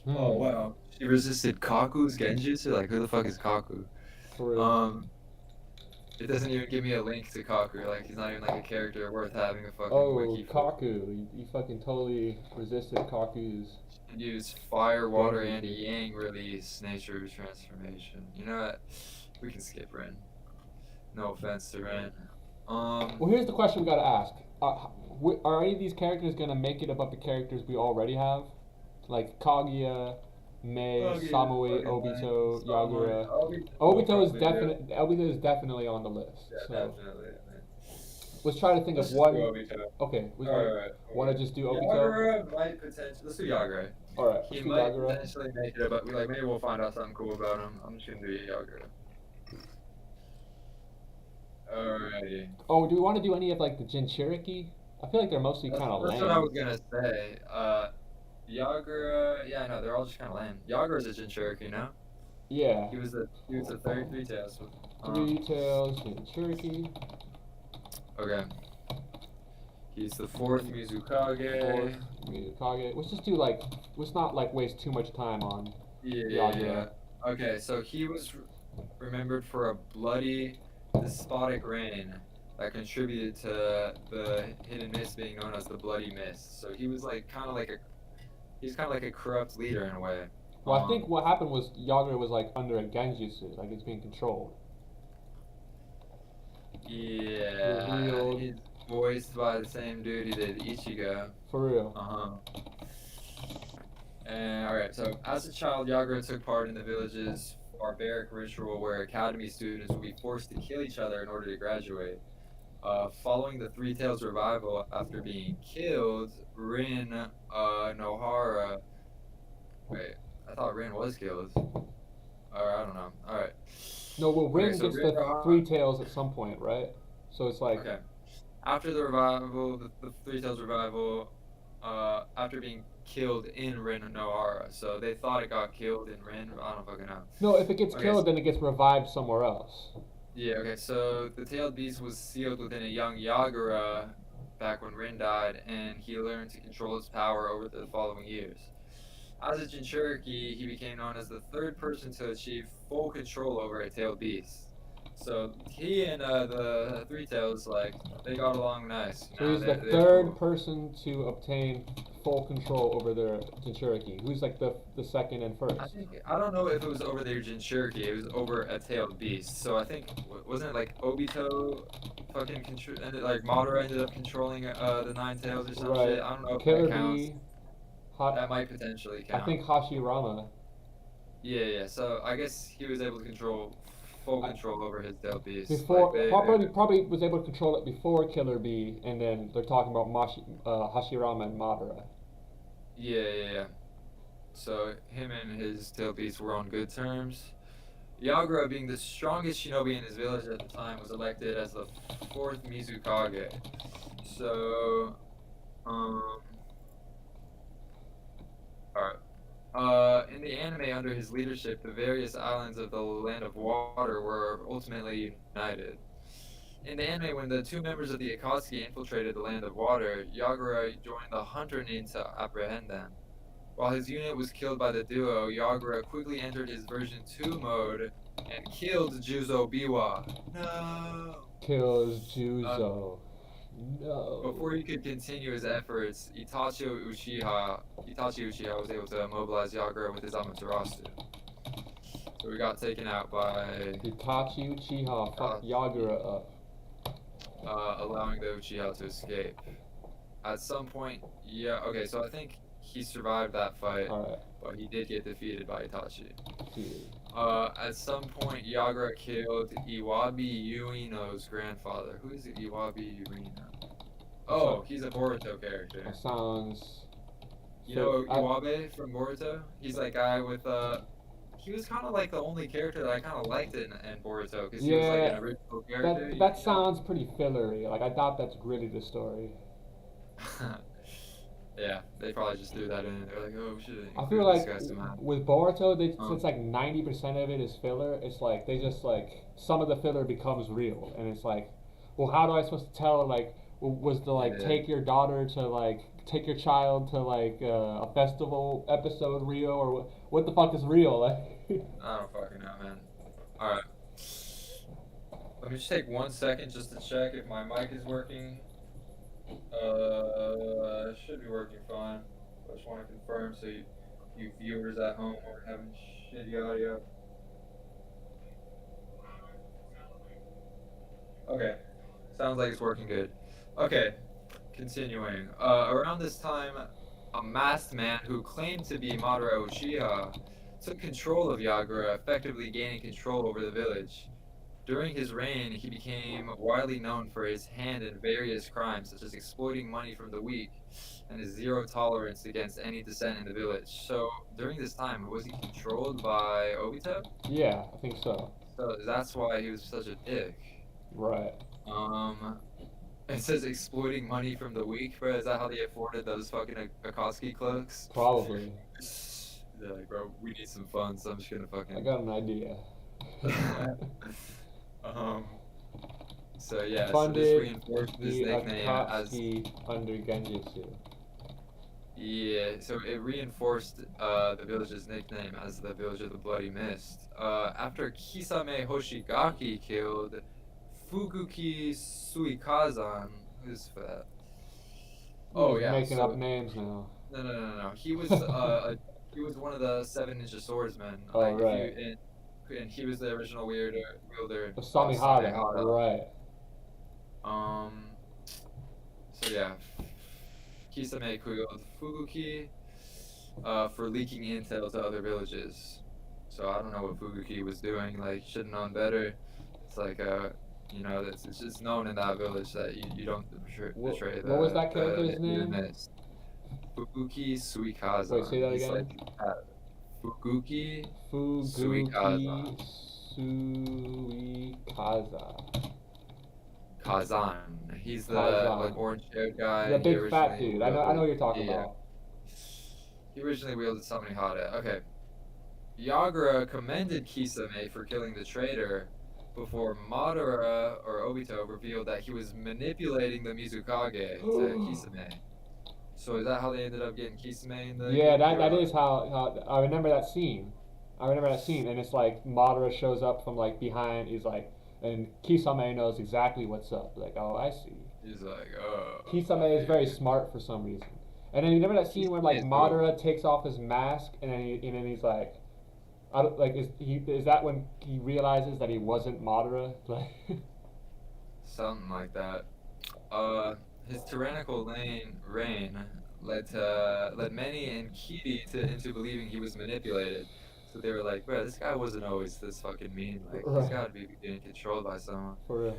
Oh hmm, wow, she resisted Kaku's genjutsu. Like who the fuck is Kaku? for real. Um, it doesn't even give me a link to Kaku. Like he's not even like a character worth having a fucking Oh, wiki for. Kaku, you fucking totally resisted Kaku's And use fire, water, and genjutsu. yang release nature transformation. You know what? We can skip Ren. No offense to Ren. Well, here's the question we gotta ask: are any of these characters gonna make it above the characters we already have, like Kaguya, Mei, Buggy, Samui, fucking man. Obito, Someone, Yagura? I'll probably do. Obito is definitely on the list. Yeah, So definitely. let's try to think Let's of just do one. Obito. Okay, we Alright. want to just do Obito. Yagura might potentially. Let's do Yagura. All right, He let's do might Yagura. potentially make it, but like maybe we'll find out something cool about him. I'm just gonna do Yagura. Alrighty. Oh, do we want to do any of like the Jinchuriki? I feel like they're mostly That's, kind of that's what I lame. was gonna say. Yagura. Yeah, I know they're all just kind of lame. Yagura's a Jinchuriki, no? Yeah, He was the 33 tails. Three Tails, Jinchuriki. Okay. He's the fourth Fourth, Mizukage. Kage. Let's just do like, let's not like waste too much time on Yeah. Yagura. Okay, so he was remembered for a bloody, despotic reign that contributed to the hidden mist being known as the Bloody Mist. So he was like he's kind of like a corrupt leader in a way. Well, I think what happened was Yagura was like under a Genjutsu, like it's being controlled. Yeah, Revealed. he's voiced by the same dude who did Ichigo. For real. And alright, so as a child, Yagura took part in the village's barbaric ritual where academy students would be forced to kill each other in order to graduate. Following the Three Tails revival after being killed, Rin Nohara. Wait, I thought Rin was killed. Or I don't know. Alright. No, well, Rin Okay, so gets Rin the Nohara. Three Tails at some point, right? So it's like, Okay. After the revival, the Three Tails revival, after being killed in Rin Nohara. So they thought it got killed in Rin. I don't fucking know. no, if it gets Okay, killed, then it gets revived somewhere else. Yeah, okay, so the tailed beast was sealed within a young Yagura back when Rin died, and he learned to control its power over the following years. As a Jinchuriki, he became known as the third person to achieve full control over a tailed beast. So he and the Three Tails, like, they got along nice. So he's the They're third cool. person to obtain full control over their Jinchuriki. Who's like the second and first? I don't know if it was over their Jinchuriki, it was over a tailed beast. So I think, wasn't it like Obito fucking ended, like Madara ended up controlling the Nine Tails or some Right. shit? I don't know if Killer that counts. Bee. That might potentially I count. think Hashirama. Yeah. So I guess he was able to control full control over his tailed beast. Before, Like, probably was able to control it before Killer Bee, and then they're talking about Hashirama and Madara. Yeah. So him and his tailed beast were on good terms. Yagura, being the strongest shinobi in his village at the time, was elected as the fourth Mizukage. So, alright. In the anime, under his leadership, the various islands of the Land of Water were ultimately united. In the anime, when the two members of the Akatsuki infiltrated the Land of Water, Yagura joined the Hunter Nin to apprehend them. While his unit was killed by the duo, Yagura quickly entered his version 2 mode and killed Juzo Biwa. No! Kills Juzo. No. Before he could continue his efforts, Itachi Uchiha was able to immobilize Yagura with his Amaterasu. So we got taken out by Itachi Uchiha fucked Yagura up. allowing the Uchiha to escape. At some point, okay, so I think he survived that fight, Alright. but he did get defeated by Itachi. Dude. At some point, Yagura killed Iwabi Ueno's grandfather. Who is Iwabi Ueno? Oh, he's a Boruto character. That sounds. You know Iwabe from Boruto? He's that guy with he was kind of like the only character that I kind of liked in Boruto because he was like an Yeah, original character. that You that know? sounds pretty fillery. Like I doubt that's really the story. Yeah, they probably just threw that in. They're like, oh, we should I feel include this like guy somehow. with Boruto, since Um, like 90% of it is filler, it's like they just like some of the filler becomes real, and it's like, well, how do I supposed to tell? Like, was the like yeah, take your daughter to like take your child to like a festival episode real, or what the fuck is real? Like, I don't fucking know, man. All right, let me just take 1 second just to check if my mic is working. It should be working fine. I just want to confirm so you viewers at home aren't having shitty audio. Okay, sounds like it's working good. Okay, continuing. Around this time, a masked man who claimed to be Madara Uchiha took control of Yagura, effectively gaining control over the village. During his reign, he became widely known for his hand in various crimes, such as exploiting money from the weak and his zero tolerance against any dissent in the village. So, during this time, was he controlled by Obito? yeah, I think so. So, that's why he was such a dick. Right. Um, it says exploiting money from the weak, bro. Is that how they afforded those fucking Akatsuki cloaks? Probably. They're like, bro, we need some funds, so I'm just gonna I fucking. got an idea. um. So yeah, so this Funded reinforced his the nickname as Akatsuki under Genjutsu. yeah. So it reinforced the village's nickname as the village of the Bloody Mist. After Kisame Hoshigaki killed Fuguki Suikazan, who's that? Oh He's yeah. making up So names now. no. He was he was one of the seven ninja swordsmen. Oh, Like if right. you and he was the original wielder The of Samihara. Samehada. Right. Um. So yeah, Kisame killed Fuguki for leaking intel to other villages. So I don't know what Fuguki was doing. Like, should have known better. It's like it's just known in that village that you don't betray What was that the character's name? mist. Fuguki Wait, say Suikazan. that He's again. like Fuguki Fuguki Suikazan. Suikaza. Kazan. He's the like Kazan. orange-haired guy. The He big fat originally dude. I know what you're talking yeah. about. He originally wielded Samehada. Okay. Yagura commended Kisame for killing the traitor before Madara or Obito revealed that he was manipulating the Mizukage to Kisame. So is that how they ended up getting Kisame in the Yeah, game? that is how I remember that scene. I remember that scene, and it's like Madara shows up from like behind. He's like, and Kisame knows exactly what's up. Like, oh, I see. He's like, oh, I Kisame is very figured. smart for some reason. And then you remember that scene where Kisame like is cool. Madara takes off his mask, and then he's like, I don't, like is that when he realizes that he wasn't Madara? Like, Something like that. His tyrannical reign led many in Kiri into believing he was manipulated. So they were like, bro, this guy wasn't always this fucking mean. Like, he's right, got to be being controlled by someone. for real.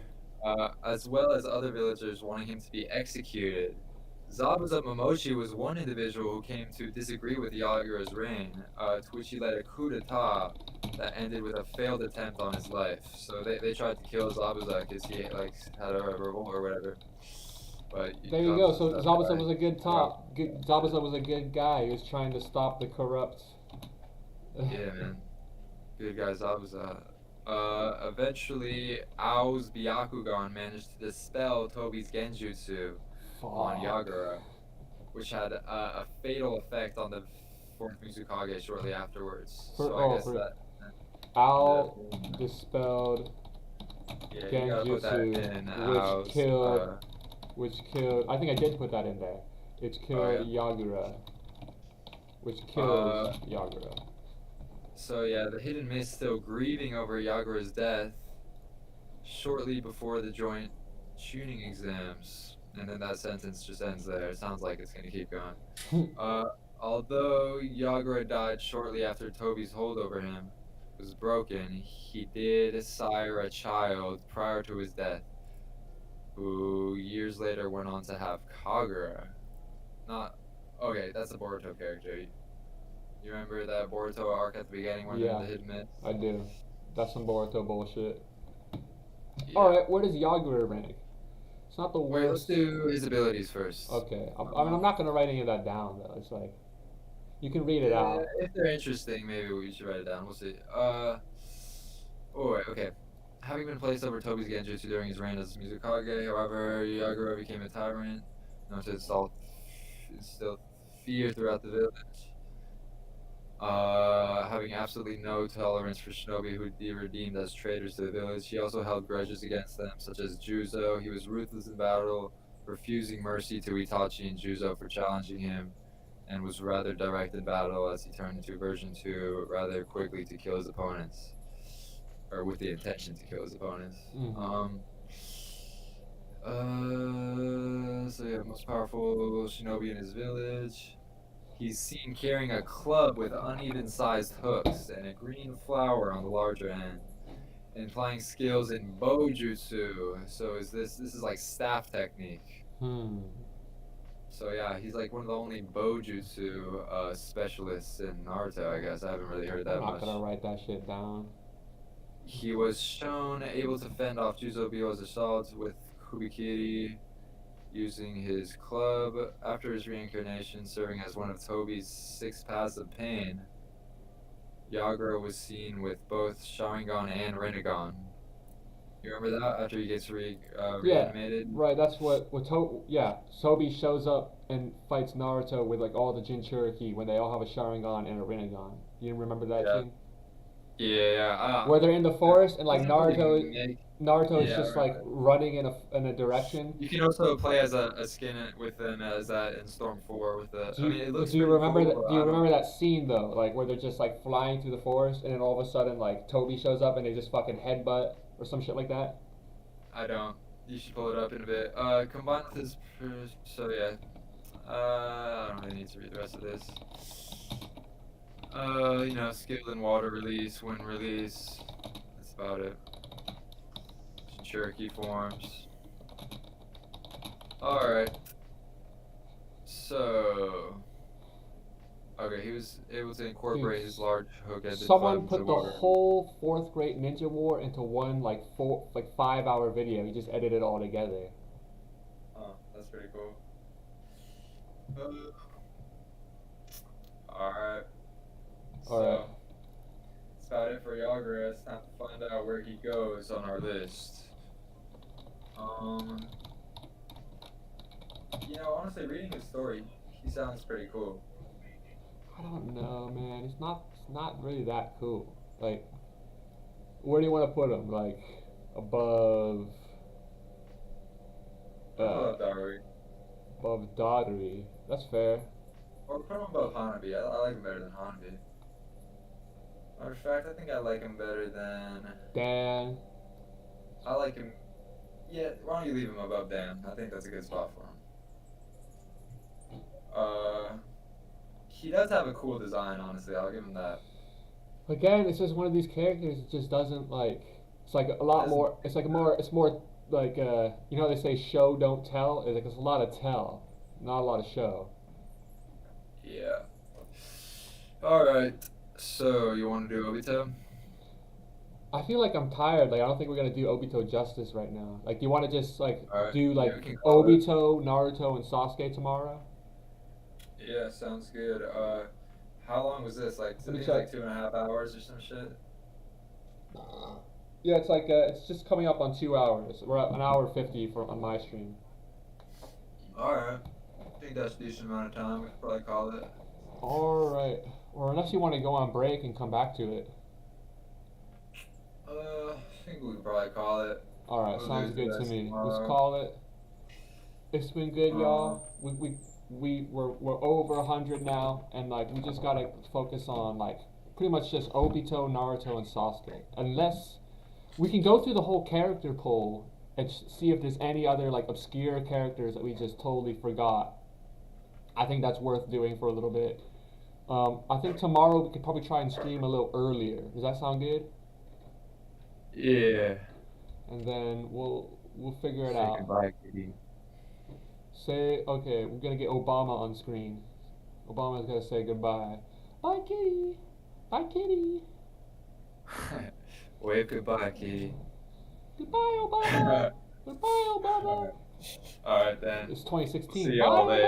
As well as other villagers wanting him to be executed. Zabuza Momochi was one individual who came to disagree with Yagura's reign, to which he led a coup d'etat that ended with a failed attempt on his life. So they tried to kill Zabuza because he like had a revolt or whatever. But There you go. So Zabuza Zabuza died. was a good top. Zabuza was a good guy. He was trying to stop the corrupt. Yeah, man. Good guy Zabuza. Eventually, Ao's Byakugan managed to dispel Tobi's Genjutsu on Fuck. Yagura, which had a fatal effect on the fourth Mizukage shortly afterwards. So I guess that. Al that dispelled yeah, you gotta put that Genjutsu, in Ao's. which killed. I think I did put that in there. It killed Yeah. Yagura, which kills Uh, Yagura. so yeah, the Hidden Mist still grieving over Yagura's death shortly before the joint tuning exams. And then that sentence just ends there. It sounds like it's gonna keep going. Although Yagura died shortly after Tobi's hold over him was broken, he did sire a child prior to his death, who years later went on to have Kagura. Not okay. That's a Boruto character. You remember that Boruto arc at the beginning when they're in Yeah, the hidden mist? I do. That's some Boruto bullshit. Yeah. Alright, where does Yagura rank? It's not the Wait, let's worst. do his abilities first. Okay. I mean, I'm not gonna write any of that down though. It's like you can read it out. If they're interesting, maybe we should write it down. We'll see. Oh, wait, okay. Having been placed over Tobi's Genjutsu during his reign as Mizukage, however, Yagura became a tyrant, known to instill fear throughout the village. Having absolutely no tolerance for shinobi who were deemed as traitors to the village, he also held grudges against them, such as Juzo. He was ruthless in battle, refusing mercy to Itachi and Juzo for challenging him, and was rather direct in battle as he turned into version 2 rather quickly to kill his opponents. Or with the intention to kill his opponents. So yeah, most powerful shinobi in his village. He's seen carrying a club with uneven sized hooks and a green flower on the larger end, and applying skills in bojutsu. So this is like staff technique. So yeah, he's like one of the only bojutsu specialists in Naruto, I guess. I haven't really heard that I'm not much. gonna write that shit down. He was shown able to fend off Juzobio's assaults with Kubikiri using his club. After his reincarnation, serving as one of Tobi's 6 paths of pain, Yagura was seen with both Sharingan and Rinnegan. You remember that after he gets reanimated? Right, that's what Tobi shows up and fights Naruto with like all the Jinchuriki when they all have a Sharingan and a Rinnegan. You remember that Yeah. scene? Yeah. Where they're in the forest and like Naruto is Yeah, just right. like running in a direction. You can also play as a skin with them as that in Storm 4 with the. Do you, it looks do you pretty remember cool, that? but Do you I don't- remember that scene though, like where they're just like flying through the forest and then all of a sudden like Tobi shows up and they just fucking headbutt or some shit like that? I don't. You should pull it up in a bit. Combined with his. So yeah. I don't really need to read the rest of this. Skill in water release, wind release. That's about it. Cherokee forms. Alright. So. Okay, he was able to incorporate Dude, his large hook-ended Someone club put into the water. whole fourth grade Ninja War into one like 5-hour video. He just edited it all together. Oh, that's pretty cool. Alright. Alright. So, that's about it for Yagura. It's time to find out where he goes on our list. Honestly, reading his story, he sounds pretty cool. I don't know, man. It's not really that cool. Like, where do you want to put him? Like, above. Dari. Above Daughtery. That's fair. Or put him above Hanabi. I like him better than Hanabi. Matter of fact, I think I like him better than. Dan. I like him. Yeah, why don't you leave him above Dan? I think that's a good spot for him. He does have a cool design, honestly. I'll give him that. Again, it's just one of these characters that just doesn't like. It's like a lot more. It's like more. It's more like you know how they say show don't tell. It's like it's a lot of tell, not a lot of show. Yeah. All right. So you want to do Obito? I feel like I'm tired. Like I don't think we're gonna do Obito justice right now. Like, do you want to just like Alright, do like yeah, we can call it. Obito, Naruto, and Sasuke tomorrow? Yeah, sounds good. How long was this? Like, Let me something check. like 2.5 hours or some shit? Yeah, it's like it's just coming up on 2 hours. We're at 1 hour 50 on my stream. Alright. I think that's a decent amount of time. We could probably call it. All right. Or unless you want to go on break and come back to it. I think we could probably call it. All right, We'll sounds do good to this me. tomorrow. Let's call it. It's been good, y'all. We're over 100 now, and like we just gotta focus on like pretty much just Obito, Naruto, and Sasuke. Unless we can go through the whole character poll and see if there's any other like obscure characters that we just totally forgot. I think that's worth doing for a little bit. I think tomorrow we could probably try and stream a little earlier. Does that sound good? Yeah. And then we'll figure it Say out. goodbye, Kitty. Okay, we're gonna get Obama on screen. Obama's gonna say goodbye. Bye, kitty. Bye, kitty. Wave goodbye, kitty. Goodbye, Obama. Goodbye, Obama. Alright then. It's 2016. See y'all Bye, later.